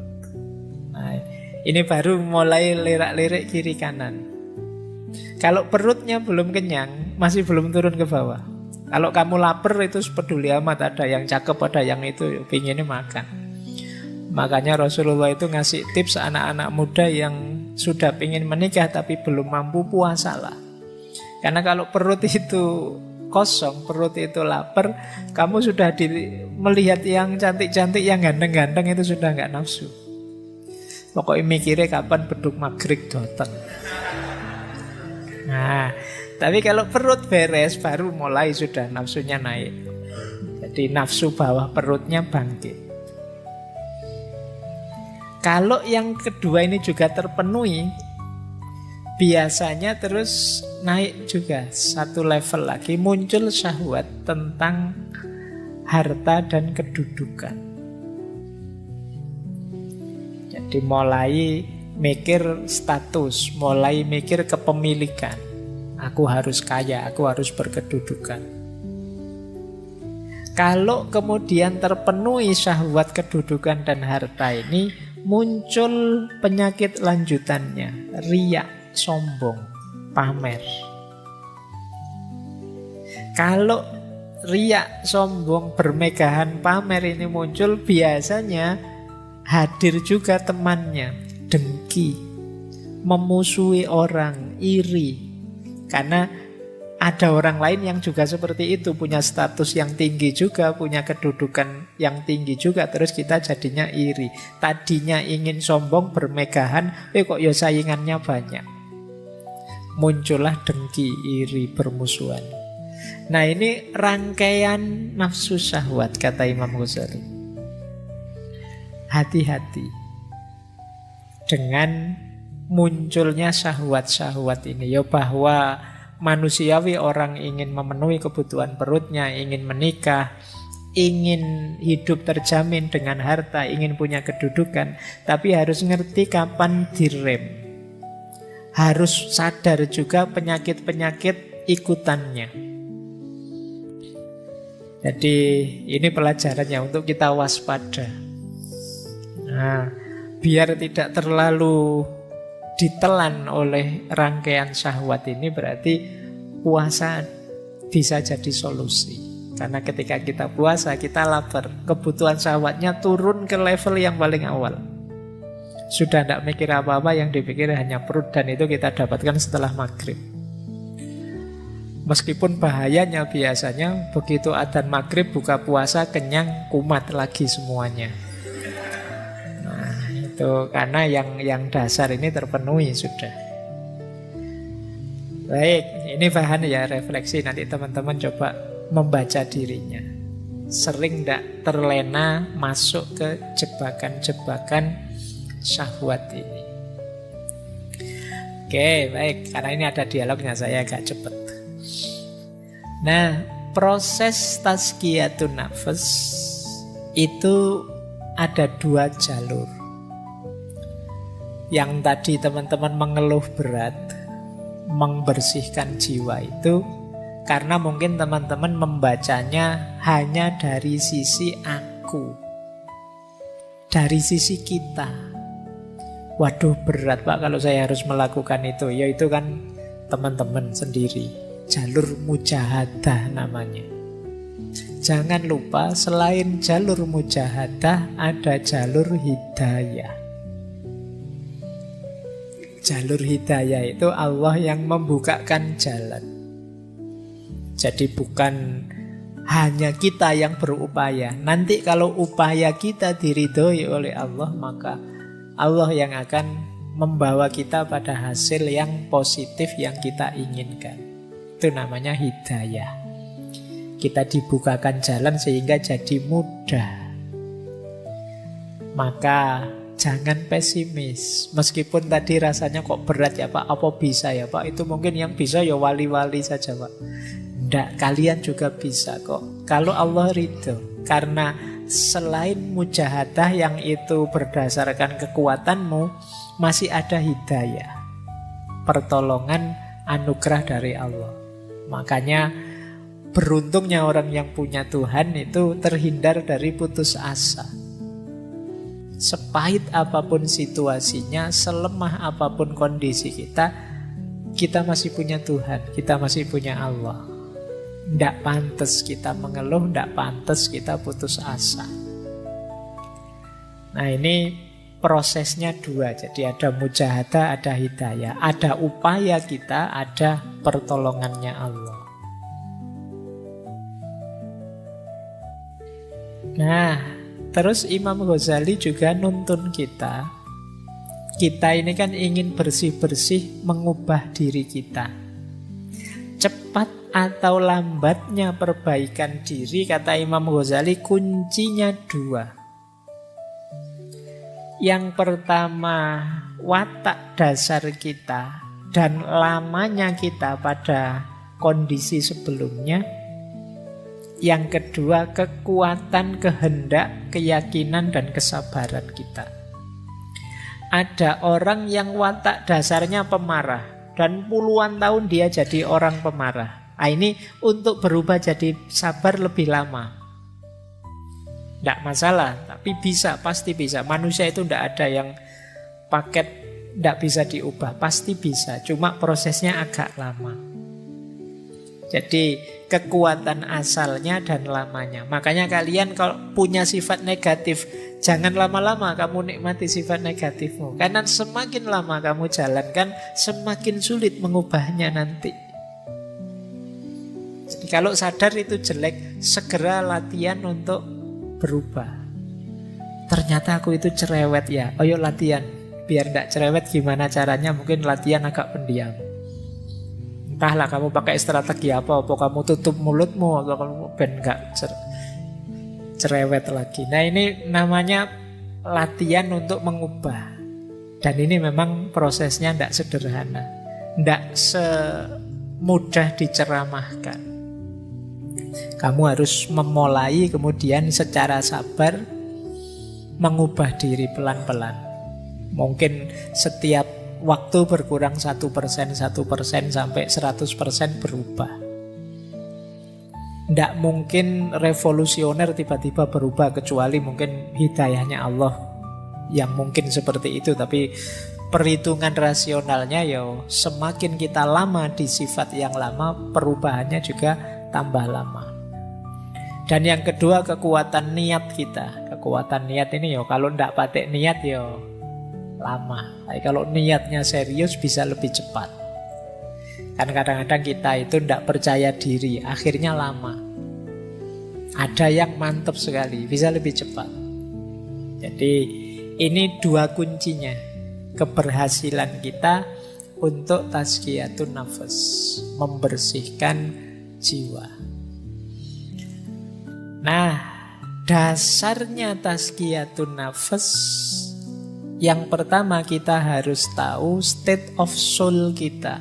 Nah, ini baru mulai lirak-lirik kiri kanan. Kalau perutnya belum kenyang, masih belum turun ke bawah. Kalau kamu lapar itu peduli amat, ada yang cakep, ada yang itu pinginnya makan. Makanya Rasulullah itu ngasih tips anak-anak muda yang sudah pingin menikah tapi belum mampu, puasalah. Karena kalau perut itu kosong, perut itu lapar, kamu sudah melihat yang cantik-cantik, yang ganteng-ganteng itu sudah nggak nafsu. Pokoknya mikirnya kapan beduk maghrib datang. Nah, tapi kalau perut beres baru mulai sudah nafsunya naik. Jadi nafsu bawah perutnya bangkit. Kalau yang kedua ini juga terpenuhi, biasanya terus naik juga satu level lagi, muncul syahwat tentang harta dan kedudukan. Jadi mulai mikir status, mulai mikir kepemilikan. Aku harus kaya, aku harus berkedudukan. Kalau kemudian terpenuhi syahwat kedudukan dan harta ini, muncul penyakit lanjutannya, riya, sombong, pamer. Kalau riya, sombong, bermegahan, pamer ini muncul, biasanya hadir juga temannya, dengki, memusuhi orang, iri. Karena ada orang lain yang juga seperti itu, punya status yang tinggi juga, punya kedudukan yang tinggi juga, terus kita jadinya iri. Tadinya ingin sombong, bermegahan, kok ya saingannya banyak. Muncullah dengki, iri, bermusuhan. Nah, ini rangkaian nafsu syahwat, kata Imam Ghazali. Hati-hati dengan munculnya syahwat-syahwat ini, ya, bahwa manusiawi orang ingin memenuhi kebutuhan perutnya, ingin menikah, ingin hidup terjamin dengan harta, ingin punya kedudukan, tapi harus ngerti kapan direm. Harus sadar juga penyakit-penyakit ikutannya. Jadi ini pelajarannya untuk kita waspada. Nah, biar tidak terlalu ditelan oleh rangkaian syahwat ini, berarti puasa bisa jadi solusi. Karena ketika kita puasa, kita lapar, kebutuhan syahwatnya turun ke level yang paling awal. Sudah tidak mikir apa-apa, yang dipikir hanya perut, dan itu kita dapatkan setelah maghrib. Meskipun bahayanya biasanya begitu adzan maghrib buka puasa, kenyang, kumat lagi semuanya. Itu karena yang dasar ini terpenuhi sudah. Baik, ini bahan ya refleksi. Nanti teman-teman coba membaca dirinya. Sering tidak terlena masuk ke jebakan-jebakan syahwat ini. Oke, baik. Karena ini ada dialognya, saya agak cepat. Nah, proses tazkiyatun nafs itu ada 2 jalur. Yang tadi teman-teman mengeluh berat, membersihkan jiwa itu karena mungkin teman-teman membacanya hanya dari sisi aku, dari sisi kita. Waduh, berat Pak kalau saya harus melakukan itu. Ya itu kan teman-teman sendiri. Jalur mujahadah namanya. Jangan lupa selain jalur mujahadah ada jalur hidayah. Jalur hidayah itu Allah yang membukakan jalan. Jadi bukan hanya kita yang berupaya. Nanti kalau upaya kita diridhoi oleh Allah, maka Allah yang akan membawa kita pada hasil yang positif yang kita inginkan. Itu namanya hidayah. Kita dibukakan jalan sehingga jadi mudah. Maka jangan pesimis. Meskipun tadi rasanya kok berat ya Pak, apa bisa ya Pak? Itu mungkin yang bisa ya wali-wali saja Pak. Tidak, kalian juga bisa kok. Kalau Allah ridho. Karena selain mujahadah yang itu berdasarkan kekuatanmu, masih ada hidayah, pertolongan, anugerah dari Allah. Makanya beruntungnya orang yang punya Tuhan itu terhindar dari putus asa. Sepahit apapun situasinya, selemah apapun kondisi kita masih punya Tuhan, kita masih punya Allah. Tidak pantas kita mengeluh, tidak pantas kita putus asa. Nah ini prosesnya 2. Jadi ada mujahadah, ada hidayah. Ada upaya kita, ada pertolongannya Allah. Nah, terus Imam Ghazali juga nuntun kita. Kita ini kan ingin bersih-bersih mengubah diri kita. Cepat atau lambatnya perbaikan diri, kata Imam Ghazali, kuncinya 2. Yang pertama, watak dasar kita dan lamanya kita pada kondisi sebelumnya. Yang kedua, kekuatan, kehendak, keyakinan, dan kesabaran kita. Ada orang yang watak dasarnya pemarah, dan puluhan tahun dia jadi orang pemarah. Nah, ini untuk berubah jadi sabar lebih lama. Tidak masalah, tapi bisa, pasti bisa. Manusia itu tidak ada yang paket tidak bisa diubah, pasti bisa. Cuma prosesnya agak lama. Jadi kekuatan asalnya dan lamanya. Makanya kalian kalau punya sifat negatif, jangan lama-lama kamu nikmati sifat negatifmu. Karena semakin lama kamu jalankan, semakin sulit mengubahnya nanti. Kalau sadar itu jelek, segera latihan untuk berubah. Ternyata aku itu cerewet ya, ayo latihan. Biar tidak cerewet gimana caranya? Mungkin latihan agak pendiam. Entahlah kamu pakai strategi apa kamu tutup mulutmu, atau kamu ben gak cerewet lagi. Nah ini namanya latihan untuk mengubah. Dan ini memang prosesnya tidak sederhana, tidak semudah diceramahkan. Kamu harus memulai, kemudian secara sabar mengubah diri pelan-pelan. Mungkin setiap waktu berkurang 1%, 1% sampai 100% berubah. Tidak mungkin revolusioner tiba-tiba berubah, kecuali mungkin hidayahnya Allah yang mungkin seperti itu. Tapi perhitungan rasionalnya ya semakin kita lama di sifat yang lama, perubahannya juga tambah lama. Dan yang kedua, kekuatan niat kita. Kekuatan niat ini ya kalau tidak pakai niat ya lama. Tapi kalau niatnya serius bisa lebih cepat. Kan kadang-kadang kita itu tidak percaya diri, akhirnya lama. Ada yang mantap sekali, bisa lebih cepat. Jadi ini dua kuncinya keberhasilan kita untuk tazkiyatun nafas, membersihkan jiwa. Nah, dasarnya tazkiyatun nafas, yang pertama kita harus tahu state of soul kita,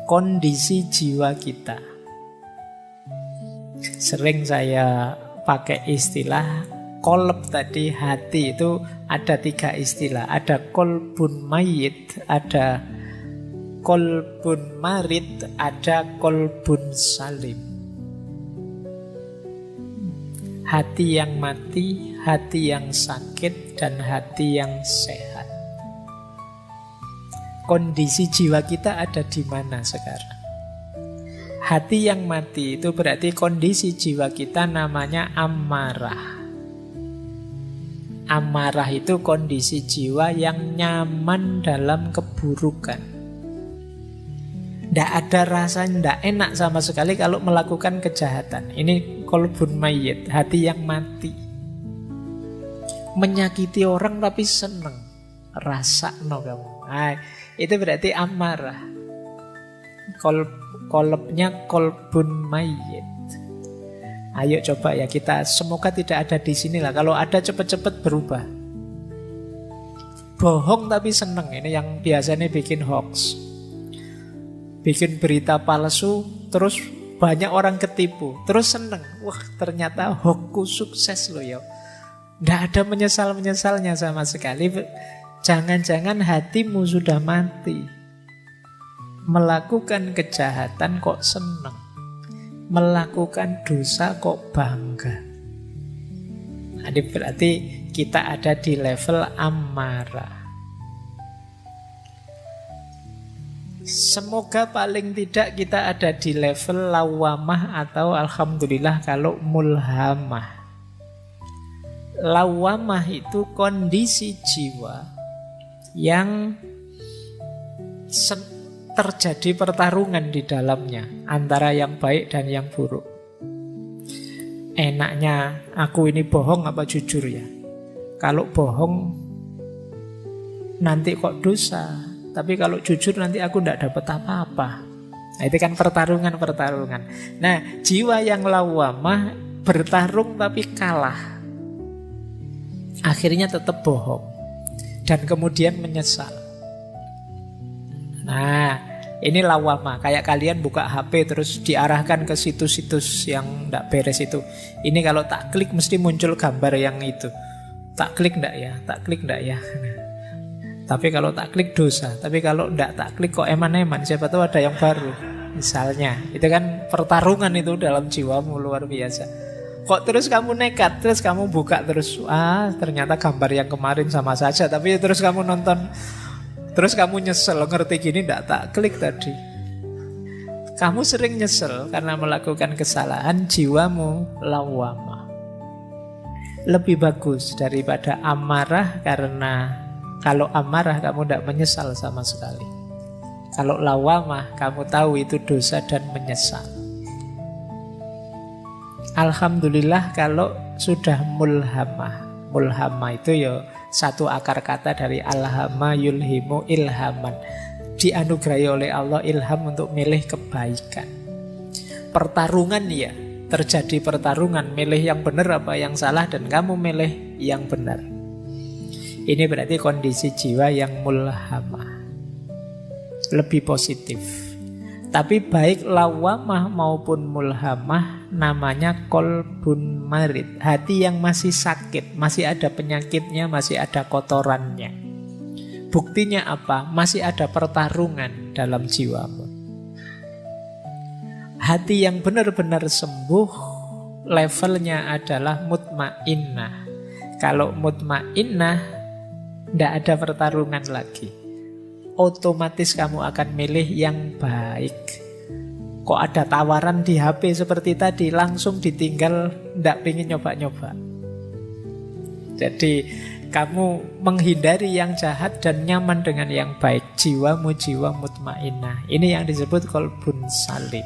kondisi jiwa kita. Sering saya pakai istilah kolb tadi, hati itu ada 3 istilah. Ada kolbun mayit, ada kolbun marid, ada kolbun salim. Hati yang mati, hati yang sakit, dan hati yang sehat. Kondisi jiwa kita ada di mana sekarang? Hati yang mati itu berarti kondisi jiwa kita namanya amarah. Amarah itu kondisi jiwa yang nyaman dalam keburukan. Tidak ada rasa tidak enak sama sekali kalau melakukan kejahatan. Ini kolbun mayit, hati yang mati. Menyakiti orang tapi seneng, rasa no kamu. Nah, itu berarti amarah. Kolbnya kolbun mayit. Ayo coba ya kita, semoga tidak ada di sini lah. Kalau ada cepet-cepet berubah. Bohong tapi seneng, ini yang biasanya bikin hoax. Bikin berita palsu, terus banyak orang ketipu, terus seneng. Wah ternyata hoaxku sukses loh ya. Tidak ada menyesal-menyesalnya sama sekali. Jangan-jangan hatimu sudah mati. Melakukan kejahatan kok seneng, melakukan dosa kok bangga. Jadi berarti kita ada di level amarah. Semoga paling tidak kita ada di level lawamah, atau alhamdulillah kalau mulhamah. Lawamah itu kondisi jiwa yang terjadi pertarungan di dalamnya antara yang baik dan yang buruk. Enaknya aku ini bohong apa jujur ya? Kalau bohong nanti kok dosa, tapi kalau jujur nanti aku tidak dapat apa-apa. Nah, itu kan pertarungan. Nah, jiwa yang lawamah bertarung tapi kalah. Akhirnya tetap bohong dan kemudian menyesal. Nah, ini lawamah. Kayak kalian buka HP terus diarahkan ke situs-situs yang tidak beres itu. Ini kalau tak klik mesti muncul gambar yang itu. Tak klik enggak ya? Tak klik enggak ya? Tapi kalau tak klik dosa. Tapi kalau enggak tak klik kok eman-eman. Siapa tahu ada yang baru. Misalnya. Itu kan pertarungan itu dalam jiwamu luar biasa. Kok terus kamu nekat, terus kamu buka terus. Ternyata gambar yang kemarin sama saja. Tapi terus kamu nonton, terus kamu nyesel, ngerti gini enggak tak klik tadi. Kamu sering nyesel karena melakukan kesalahan, jiwamu lawamah. Lebih bagus daripada amarah, karena kalau amarah kamu tidak menyesal sama sekali. Kalau lawamah kamu tahu itu dosa dan menyesal. Alhamdulillah kalau sudah mulhamah. Mulhamah itu ya satu akar kata dari alhama yulhimu ilhaman. Dianugerahi oleh Allah ilham untuk milih kebaikan. Pertarungan ya, terjadi pertarungan, milih yang benar apa yang salah, dan kamu milih yang benar. Ini berarti kondisi jiwa yang mulhamah, lebih positif. Tapi baik lawamah maupun mulhamah namanya kolbun marid, hati yang masih sakit, masih ada penyakitnya, masih ada kotorannya. Buktinya apa? Masih ada pertarungan dalam jiwamu. Hati yang benar-benar sembuh levelnya adalah mutmainnah. Kalau mutmainnah, tidak ada pertarungan lagi. Otomatis kamu akan milih yang baik. Kok ada tawaran di HP seperti tadi, langsung ditinggal, tidak ingin nyoba-nyoba. Jadi kamu menghindari yang jahat dan nyaman dengan yang baik. Jiwamu jiwa mutmainnah. Ini yang disebut qalbun salim.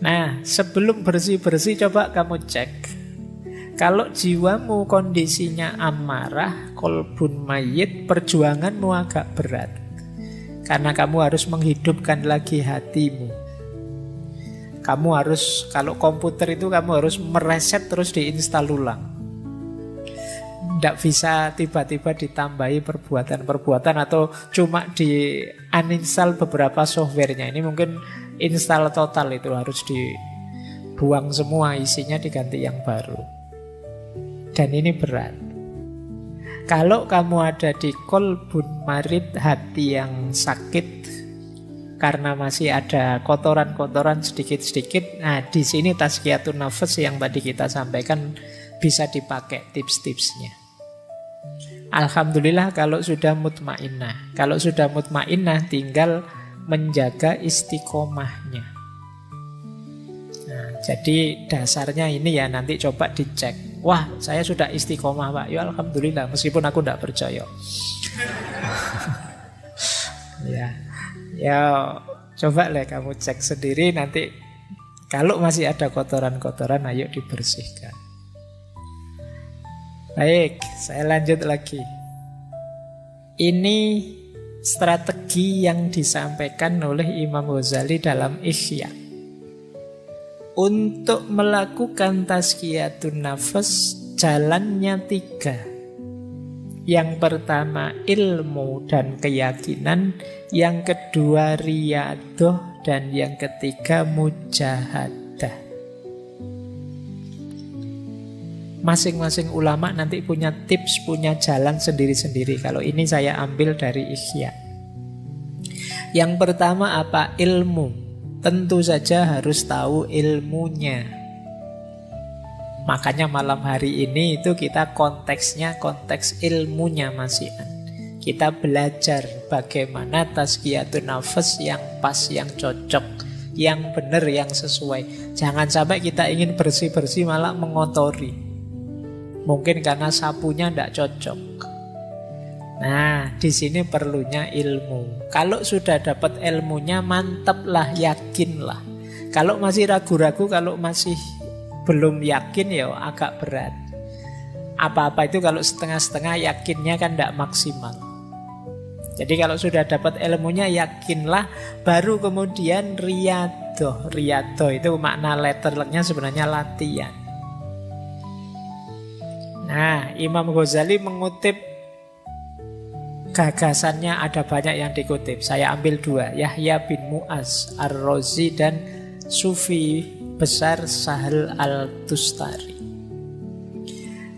Nah, sebelum bersih-bersih coba kamu cek. Kalau jiwamu kondisinya amarah, kolbun mayit, perjuanganmu agak berat. Karena kamu harus menghidupkan lagi hatimu. Kamu harus, kalau komputer itu kamu harus mereset terus diinstal ulang. Tidak bisa tiba-tiba ditambahi perbuatan-perbuatan atau cuma di uninstall beberapa softwarenya. Ini mungkin install total, itu harus dibuang semua, isinya diganti yang baru. Dan ini berat. Kalau kamu ada di kolbun marid, hati yang sakit karena masih ada kotoran-kotoran sedikit-sedikit, nah di sini tazkiyatun nafas yang tadi kita sampaikan bisa dipakai tips-tipsnya. Alhamdulillah kalau sudah mutmainnah. Kalau sudah mutmainnah tinggal menjaga istiqomahnya. Nah, jadi dasarnya ini ya, nanti coba dicek. Wah, saya sudah istiqomah Pak. Ya alhamdulillah, meskipun aku tidak percaya. Ya, coba lah kamu cek sendiri nanti. Kalau masih ada kotoran-kotoran, ayo dibersihkan. Baik, saya lanjut lagi. Ini strategi yang disampaikan oleh Imam Ghazali dalam Ihya. Untuk melakukan tazkiyatun nafas, jalannya 3. Yang pertama ilmu dan keyakinan, yang kedua riyadoh, dan yang ketiga mujahadah. Masing-masing ulama nanti punya tips, punya jalan sendiri-sendiri. Kalau ini saya ambil dari Ihya. Yang pertama apa? Ilmu. Tentu saja harus tahu ilmunya. Makanya malam hari ini itu kita konteksnya konteks ilmunya Mas Ian. Kita belajar bagaimana tazkiyatun nafas yang pas, yang cocok, yang benar, yang sesuai. Jangan sampai kita ingin bersih-bersih malah mengotori. Mungkin karena sapunya tidak cocok. Nah, di sini perlunya ilmu. Kalau sudah dapat ilmunya, mantaplah, yakinlah. Kalau masih ragu-ragu, kalau masih belum yakin, ya agak berat. Apa-apa itu kalau setengah-setengah, yakinnya kan tidak maksimal. Jadi kalau sudah dapat ilmunya, yakinlah. Baru kemudian riyadoh. Riyadoh itu makna letternya sebenarnya latihan. Nah, Imam Ghazali mengutip gagasannya, ada banyak yang dikutip. Saya ambil 2, Yahya bin Mu'az Ar-Razi dan Sufi besar Sahal Al-Tustari.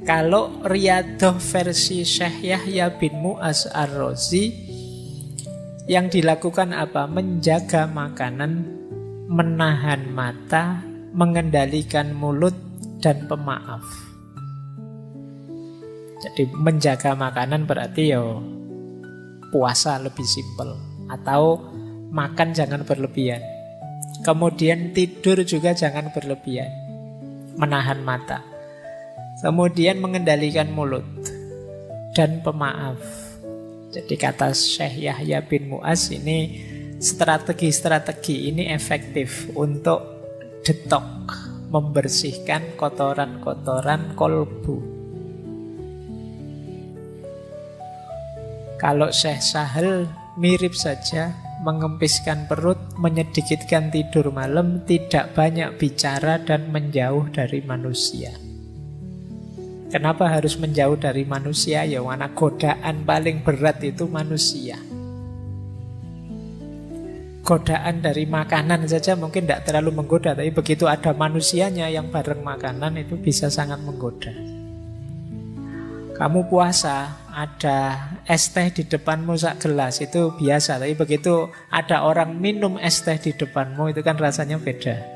Kalau riyadoh versi Syekh Yahya bin Mu'az Ar-Razi, yang dilakukan apa? Menjaga makanan, menahan mata, mengendalikan mulut, dan pemaaf. Jadi menjaga makanan berarti puasa lebih simpel, atau makan jangan berlebihan. Kemudian tidur juga jangan berlebihan, menahan mata. Kemudian mengendalikan mulut dan pemaaf. Jadi kata Syekh Yahya bin Mu'az ini, strategi-strategi ini efektif untuk detox, membersihkan kotoran-kotoran kolbu. Kalau Syekh Sahal mirip saja, mengempiskan perut, menyedikitkan tidur malam, tidak banyak bicara dan menjauh dari manusia. Kenapa harus menjauh dari manusia? Ya karena godaan paling berat itu manusia. Godaan dari makanan saja mungkin tidak terlalu menggoda, tapi begitu ada manusianya yang bareng makanan itu bisa sangat menggoda. Kamu puasa, ada es teh di depanmu sak gelas, itu biasa. Tapi begitu ada orang minum es teh di depanmu, itu kan rasanya beda.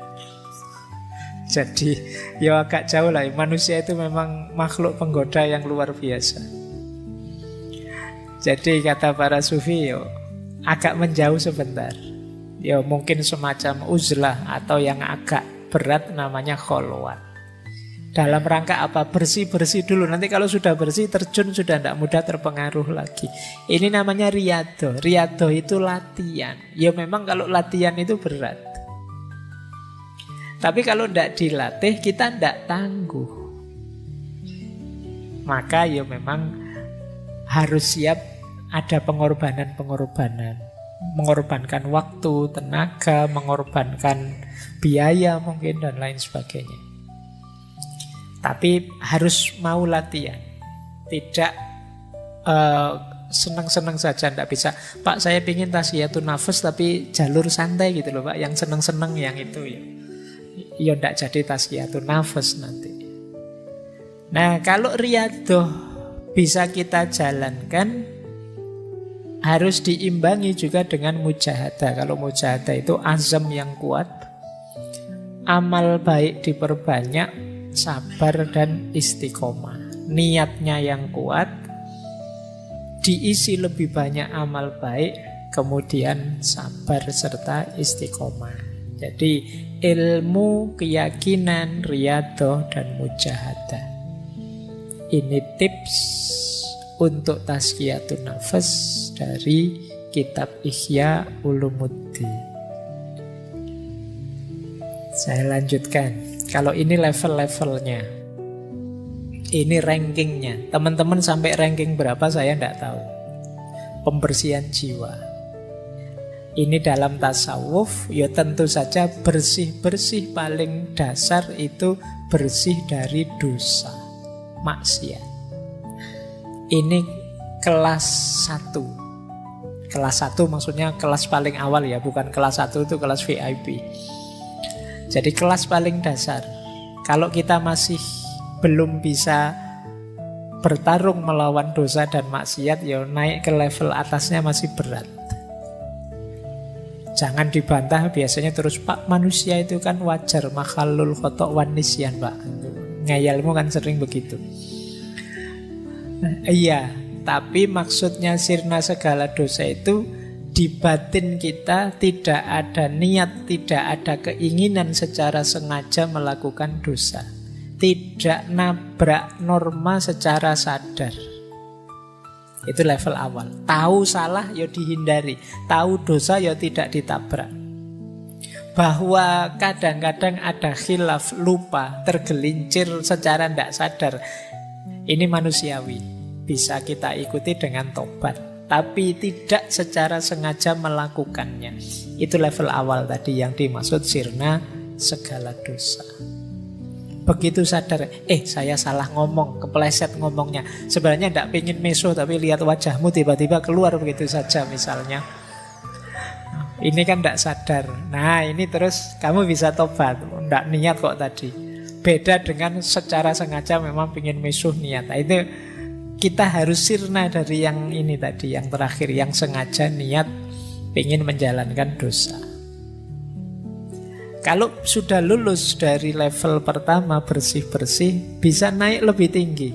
Jadi ya agak jauh lah. Manusia itu memang makhluk penggoda yang luar biasa. Jadi kata para sufi, yo, agak menjauh sebentar. Ya mungkin semacam uzlah atau yang agak berat namanya kholwat. Dalam rangka apa? Bersih-bersih dulu. Nanti kalau sudah bersih, terjun sudah tidak mudah terpengaruh lagi. Ini namanya riyadhah. Riyadhah itu latihan. Ya memang kalau latihan itu berat. Tapi kalau tidak dilatih, kita tidak tangguh. Maka ya memang harus siap ada pengorbanan-pengorbanan. Mengorbankan waktu, tenaga, mengorbankan biaya mungkin dan lain sebagainya. Tapi harus mau latihan. Tidak senang-senang saja, tidak bisa. Pak, saya ingin tasfiyatun nafas tapi jalur santai gitu loh Pak. Yang senang-senang yang itu ya. Ya tidak jadi tasfiyatun nafas nanti. Nah kalau riyadhah bisa kita jalankan, harus diimbangi juga dengan mujahadah. Kalau mujahadah itu azam yang kuat, amal baik diperbanyak, sabar dan istiqomah. Niatnya yang kuat, diisi lebih banyak amal baik, kemudian sabar serta istiqomah. Jadi ilmu, keyakinan, riyadhah dan mujahadah. Ini tips untuk tazkiyatun nafas dari kitab Ihya Ulumuddin. Saya lanjutkan. Kalau ini level-levelnya, ini rankingnya. Teman-teman sampai ranking berapa saya tidak tahu. Pembersihan jiwa. Ini dalam tasawuf, ya tentu saja bersih-bersih paling dasar itu bersih dari dosa, maksiat. Ini kelas 1. Kelas 1 maksudnya kelas paling awal ya, bukan kelas 1 itu kelas VIP. Jadi kelas paling dasar. Kalau kita masih belum bisa bertarung melawan dosa dan maksiat, ya naik ke level atasnya masih berat. Jangan dibantah biasanya terus, Pak manusia itu kan wajar, makhlul khotok wan nisyan Pak. Ngayalmu kan sering begitu. Iya, tapi maksudnya sirna segala dosa itu di batin kita tidak ada niat, tidak ada keinginan secara sengaja melakukan dosa. Tidak nabrak norma secara sadar. Itu level awal. Tahu salah ya dihindari, tahu dosa ya tidak ditabrak. Bahwa kadang-kadang ada khilaf, lupa, tergelincir secara tidak sadar, ini manusiawi, bisa kita ikuti dengan tobat. Tapi tidak secara sengaja melakukannya. Itu level awal tadi yang dimaksud sirna segala dosa. Begitu sadar, saya salah ngomong, kepleset ngomongnya. Sebenarnya tidak pengen meso, tapi lihat wajahmu tiba-tiba keluar begitu saja misalnya. Ini kan tidak sadar. Nah ini terus kamu bisa tobat. Tidak niat kok tadi. Beda dengan secara sengaja memang pengen meso niat. Nah, itu kita harus sirna dari yang ini tadi, yang terakhir, yang sengaja niat pengen menjalankan dosa. Kalau sudah lulus dari level pertama bersih-bersih, bisa naik lebih tinggi.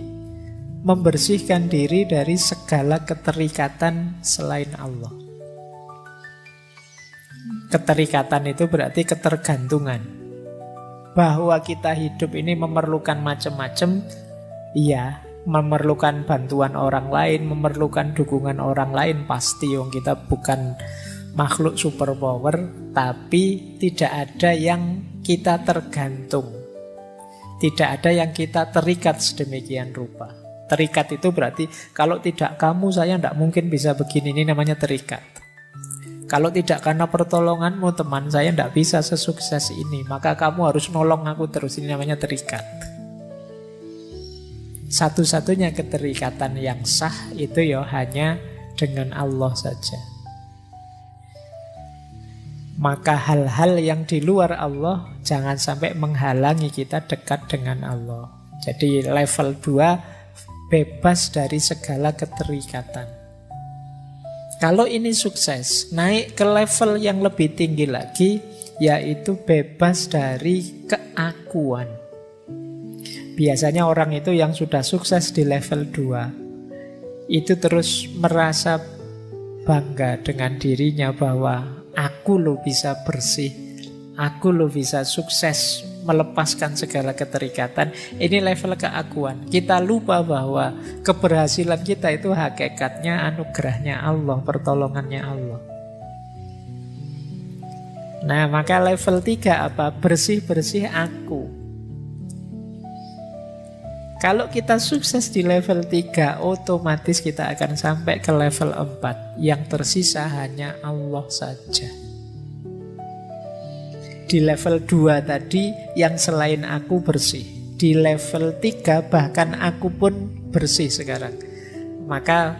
Membersihkan diri dari segala keterikatan selain Allah. Keterikatan itu berarti ketergantungan. Bahwa kita hidup ini memerlukan macam-macam, iya, memerlukan bantuan orang lain, memerlukan dukungan orang lain, pasti kita bukan makhluk superpower, tapi tidak ada yang kita tergantung. Tidak ada yang kita terikat sedemikian rupa. Terikat itu berarti kalau tidak kamu saya tidak mungkin bisa begini, ini namanya terikat. Kalau tidak karena pertolonganmu teman saya tidak bisa sesukses ini, maka kamu harus nolong aku terus, ini namanya terikat. Satu-satunya keterikatan yang sah itu ya hanya dengan Allah saja. Maka hal-hal yang di luar Allah jangan sampai menghalangi kita dekat dengan Allah. Jadi level 2 bebas dari segala keterikatan. Kalau ini sukses, naik ke level yang lebih tinggi lagi, yaitu bebas dari keakuan. Biasanya orang itu yang sudah sukses di level 2 itu terus merasa bangga dengan dirinya bahwa aku lo bisa bersih, aku lo bisa sukses melepaskan segala keterikatan. Ini level keakuan. Kita lupa bahwa keberhasilan kita itu hakikatnya anugerahnya Allah, pertolongannya Allah. Nah, maka level 3 apa? Bersih-bersih aku. Kalau kita sukses di level 3, otomatis kita akan sampai ke level 4. Yang tersisa hanya Allah saja. Di level 2 tadi, yang selain aku bersih. Di level 3, bahkan aku pun bersih sekarang. Maka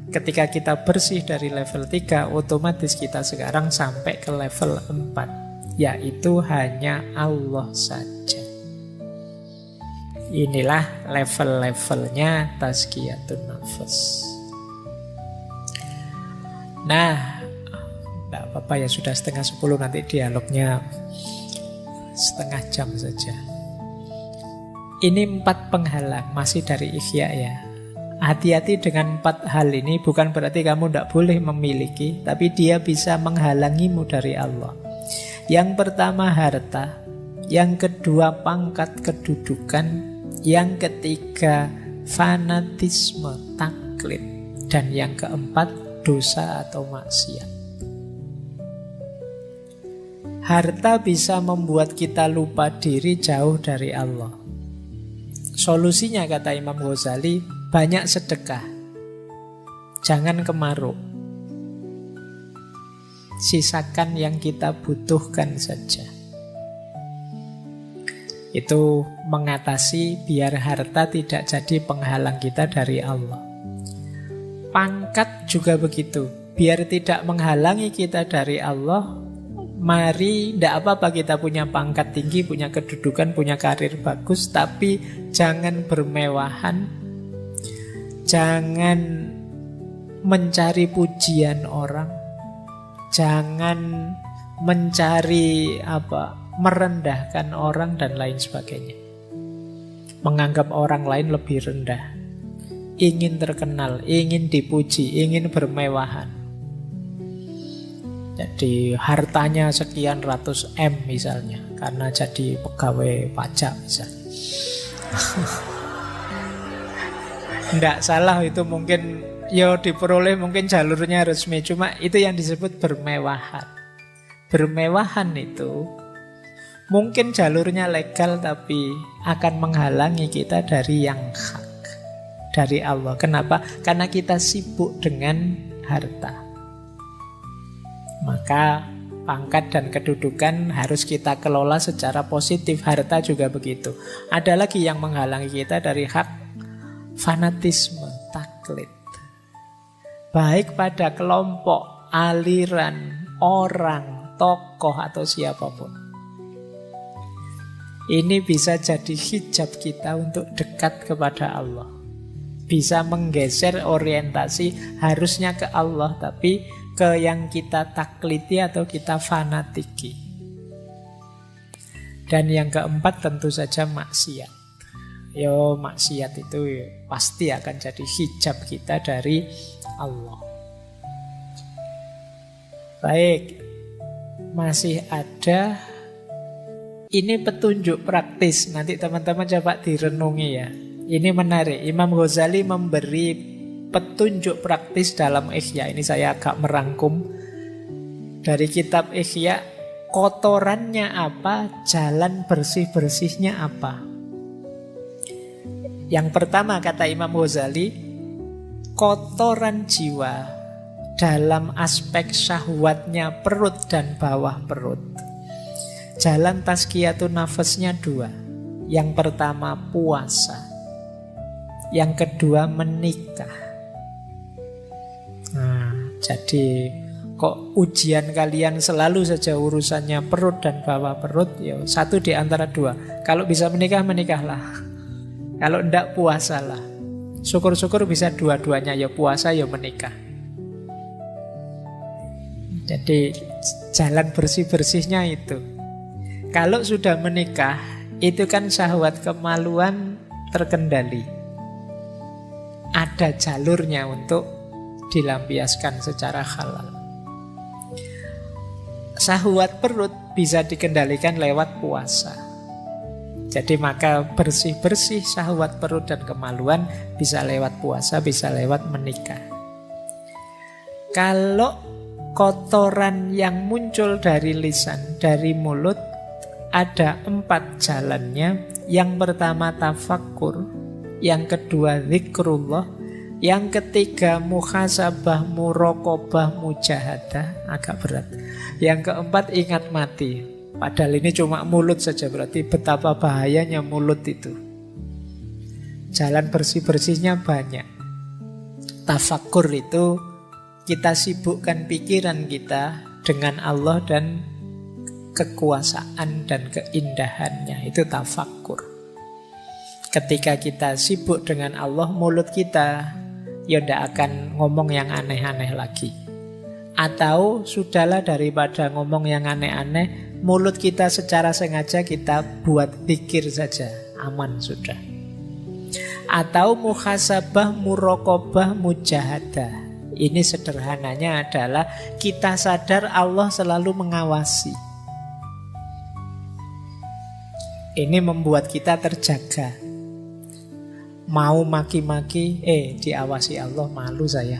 ketika kita bersih dari level 3, otomatis kita sekarang sampai ke level 4. Yaitu hanya Allah saja. Inilah level-levelnya tazkiyatun nafas. Nah, tidak apa-apa ya, sudah 9:30, nanti dialognya setengah jam saja. Ini 4 penghalang, masih dari Ihya ya. Hati-hati dengan 4 hal ini, bukan berarti kamu tidak boleh memiliki, tapi dia bisa menghalangimu dari Allah. Yang pertama harta, yang kedua pangkat kedudukan, yang ketiga fanatisme, taklid, dan yang keempat dosa atau maksiat. Harta bisa membuat kita lupa diri, jauh dari Allah. Solusinya kata Imam Ghazali, banyak sedekah. Jangan kemaruk. Sisakan yang kita butuhkan saja. Itu mengatasi biar harta tidak jadi penghalang kita dari Allah. Pangkat juga begitu. Biar tidak menghalangi kita dari Allah, mari, tidak apa-apa kita punya pangkat tinggi, punya kedudukan, punya karir bagus, tapi jangan bermewahan, jangan mencari pujian orang, jangan mencari merendahkan orang dan lain sebagainya. Menganggap orang lain lebih rendah, ingin terkenal, ingin dipuji, ingin bermewahan. Jadi hartanya sekian ratus M misalnya, karena jadi pegawai pajak misalnya. Tidak salah itu, mungkin ya diperoleh, mungkin jalurnya resmi, cuma itu yang disebut bermewahan. Bermewahan itu mungkin jalurnya legal, tapi akan menghalangi kita dari yang hak, dari Allah. Kenapa? Karena kita sibuk dengan harta. Maka pangkat dan kedudukan harus kita kelola secara positif. Harta juga begitu. Ada lagi yang menghalangi kita dari hak, fanatisme, taklid. Baik pada kelompok, aliran, orang, tokoh atau siapapun. Ini bisa jadi hijab kita untuk dekat kepada Allah. Bisa menggeser orientasi harusnya ke Allah, tapi ke yang kita takliti atau kita fanatiki. Dan yang keempat tentu saja maksiat. Maksiat itu pasti akan jadi hijab kita dari Allah. Baik, masih ada. Ini petunjuk praktis. Nanti teman-teman coba direnungi ya. Ini menarik. Imam Ghazali memberi petunjuk praktis dalam Ihya. Ini saya agak merangkum dari kitab Ihya. Kotorannya apa, jalan bersih-bersihnya apa. Yang pertama kata Imam Ghazali, kotoran jiwa dalam aspek syahwatnya perut dan bawah perut. Jalan tazkiyatun nafasnya dua. Yang pertama puasa, yang kedua menikah. Nah, jadi kok ujian kalian selalu saja urusannya perut dan bawah perut? Ya, satu di antara dua. Kalau bisa menikah, menikahlah. Kalau enggak, puasalah. Syukur-syukur bisa dua-duanya, ya puasa ya menikah. Jadi jalan bersih-bersihnya itu. Kalau sudah menikah, itu kan syahwat kemaluan terkendali. Ada jalurnya untuk dilampiaskan secara halal. Syahwat perut bisa dikendalikan lewat puasa. Jadi maka bersih-bersih syahwat perut dan kemaluan bisa lewat puasa, bisa lewat menikah. Kalau kotoran yang muncul dari lisan, dari mulut, ada 4 jalannya. Yang pertama tafakkur, yang kedua zikrullah, yang ketiga muhasabah, muraqabah, mujahadah, agak berat. Yang keempat ingat mati. Padahal ini cuma mulut saja, berarti betapa bahayanya mulut itu. Jalan bersih-bersihnya banyak. Tafakkur itu kita sibukkan pikiran kita dengan Allah dan kekuasaan dan keindahannya. Itu tafakkur. Ketika kita sibuk dengan Allah, mulut kita ya tidak akan ngomong yang aneh-aneh lagi. Atau sudahlah, daripada ngomong yang aneh-aneh, mulut kita secara sengaja kita buat pikir saja, aman sudah. Atau muhasabah, muraqabah, mujahadah. Ini sederhananya adalah kita sadar Allah selalu mengawasi. Ini membuat kita terjaga. Mau maki-maki, diawasi Allah, malu saya.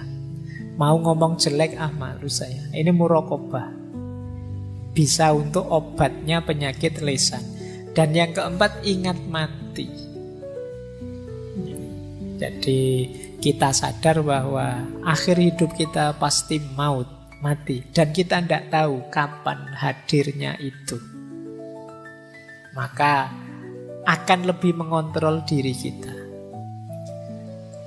Mau ngomong jelek, malu saya. Ini muraqabah. Bisa untuk obatnya penyakit lisan. Dan yang keempat, ingat mati. Jadi kita sadar bahwa akhir hidup kita pasti maut, mati. Dan kita tidak tahu kapan hadirnya itu. Maka akan lebih mengontrol diri kita.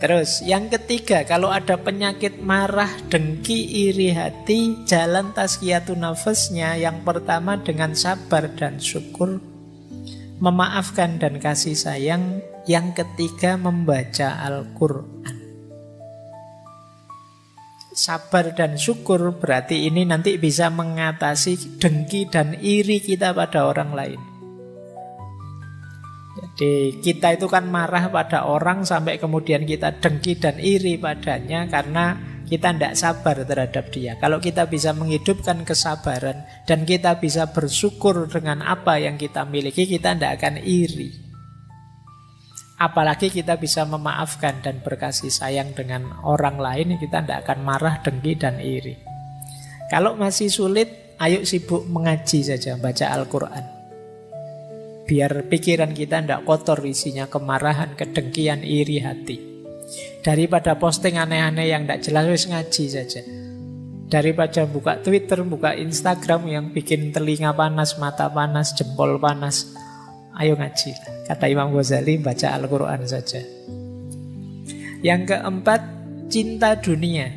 Terus yang ketiga, kalau ada penyakit marah, dengki, iri hati, jalan tazkiyatun nafasnya yang pertama dengan sabar dan syukur, memaafkan dan kasih sayang. Yang ketiga membaca Al-Quran. Sabar dan syukur berarti ini nanti bisa mengatasi dengki dan iri kita pada orang lain. Jadi kita itu kan marah pada orang sampai kemudian kita dengki dan iri padanya karena kita tidak sabar terhadap dia. Kalau kita bisa menghidupkan kesabaran dan kita bisa bersyukur dengan apa yang kita miliki, kita tidak akan iri. Apalagi kita bisa memaafkan dan berkasih sayang dengan orang lain, kita tidak akan marah, dengki, dan iri. Kalau masih sulit, ayo sibuk mengaji saja, baca Al-Quran. Biar pikiran kita tidak kotor isinya kemarahan, kedengkian, iri hati. Daripada posting aneh-aneh yang tidak jelas, wis ngaji saja. Daripada buka Twitter, buka Instagram yang bikin telinga panas, mata panas, jempol panas, ayo ngaji. Kata Imam Ghazali, baca Al-Quran saja. Yang keempat, cinta dunia.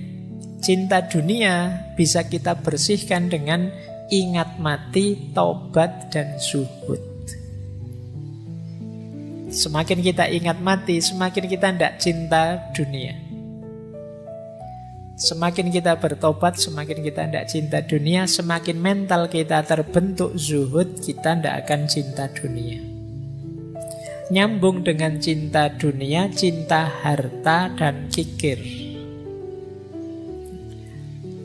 Cinta dunia bisa kita bersihkan dengan ingat mati, taubat, dan zuhud. Semakin kita ingat mati, semakin kita tidak cinta dunia. Semakin kita bertobat, semakin kita tidak cinta dunia. Semakin mental kita terbentuk zuhud, kita tidak akan cinta dunia. Nyambung dengan cinta dunia, cinta harta dan kikir.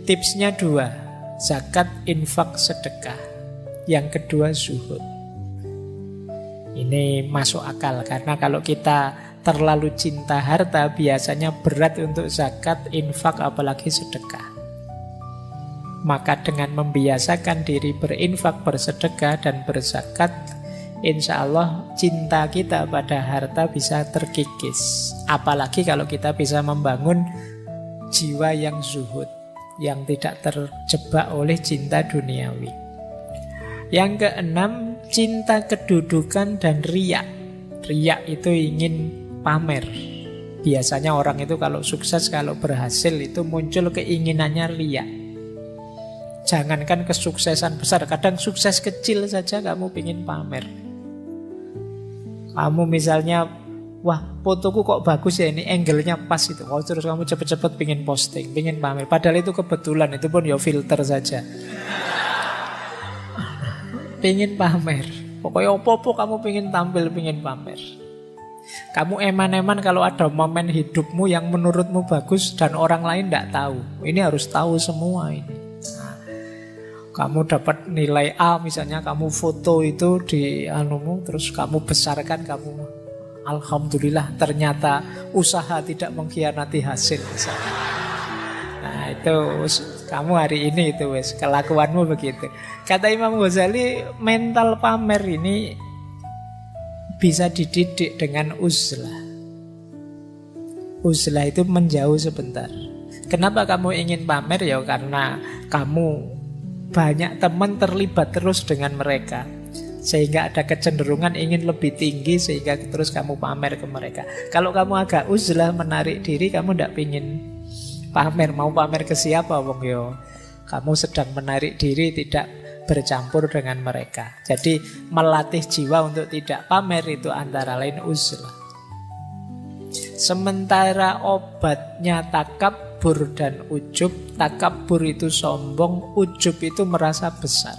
Tipsnya 2, zakat, infak, sedekah. Yang kedua zuhud. Ini masuk akal karena kalau kita terlalu cinta harta biasanya berat untuk zakat, infak, apalagi sedekah. Maka dengan membiasakan diri berinfak, bersedekah, dan berzakat, insya Allah cinta kita pada harta bisa terkikis. Apalagi kalau kita bisa membangun jiwa yang zuhud, yang tidak terjebak oleh cinta duniawi. Yang keenam, cinta kedudukan dan riya. Riya itu ingin pamer. Biasanya orang itu kalau sukses, kalau berhasil itu muncul keinginannya riya. Jangankan kesuksesan besar, kadang sukses kecil saja kamu ingin pamer. Kamu misalnya, wah fotoku kok bagus ya, ini angle-nya pas itu. Oh, terus kamu cepet-cepet ingin posting, ingin pamer. Padahal itu kebetulan, itu pun ya filter saja. Pengen pamer. Pokoknya opo-opo kamu pengen tampil, pengen pamer. Kamu eman-eman kalau ada momen hidupmu yang menurutmu bagus dan orang lain tidak tahu. Ini harus tahu semua ini. Nah, kamu dapat nilai A misalnya, kamu foto itu di anumu, terus kamu besarkan, kamu alhamdulillah ternyata usaha tidak mengkhianati hasil misalnya. Nah itu kamu hari ini itu wes kelakuanmu begitu. Kata Imam Ghazali, mental pamer ini bisa dididik dengan uzlah. Uzlah itu menjauh sebentar. Kenapa kamu ingin pamer? Ya karena kamu banyak teman terlibat terus dengan mereka, sehingga ada kecenderungan ingin lebih tinggi, sehingga terus kamu pamer ke mereka. Kalau kamu agak uzlah, menarik diri, kamu tidak ingin pamer. Mau pamer ke siapa wong yo? Kamu sedang menarik diri, tidak bercampur dengan mereka. Jadi melatih jiwa untuk tidak pamer itu antara lain uzlah. Sementara obatnya takabur dan ujub. Takabur itu sombong, ujub itu merasa besar.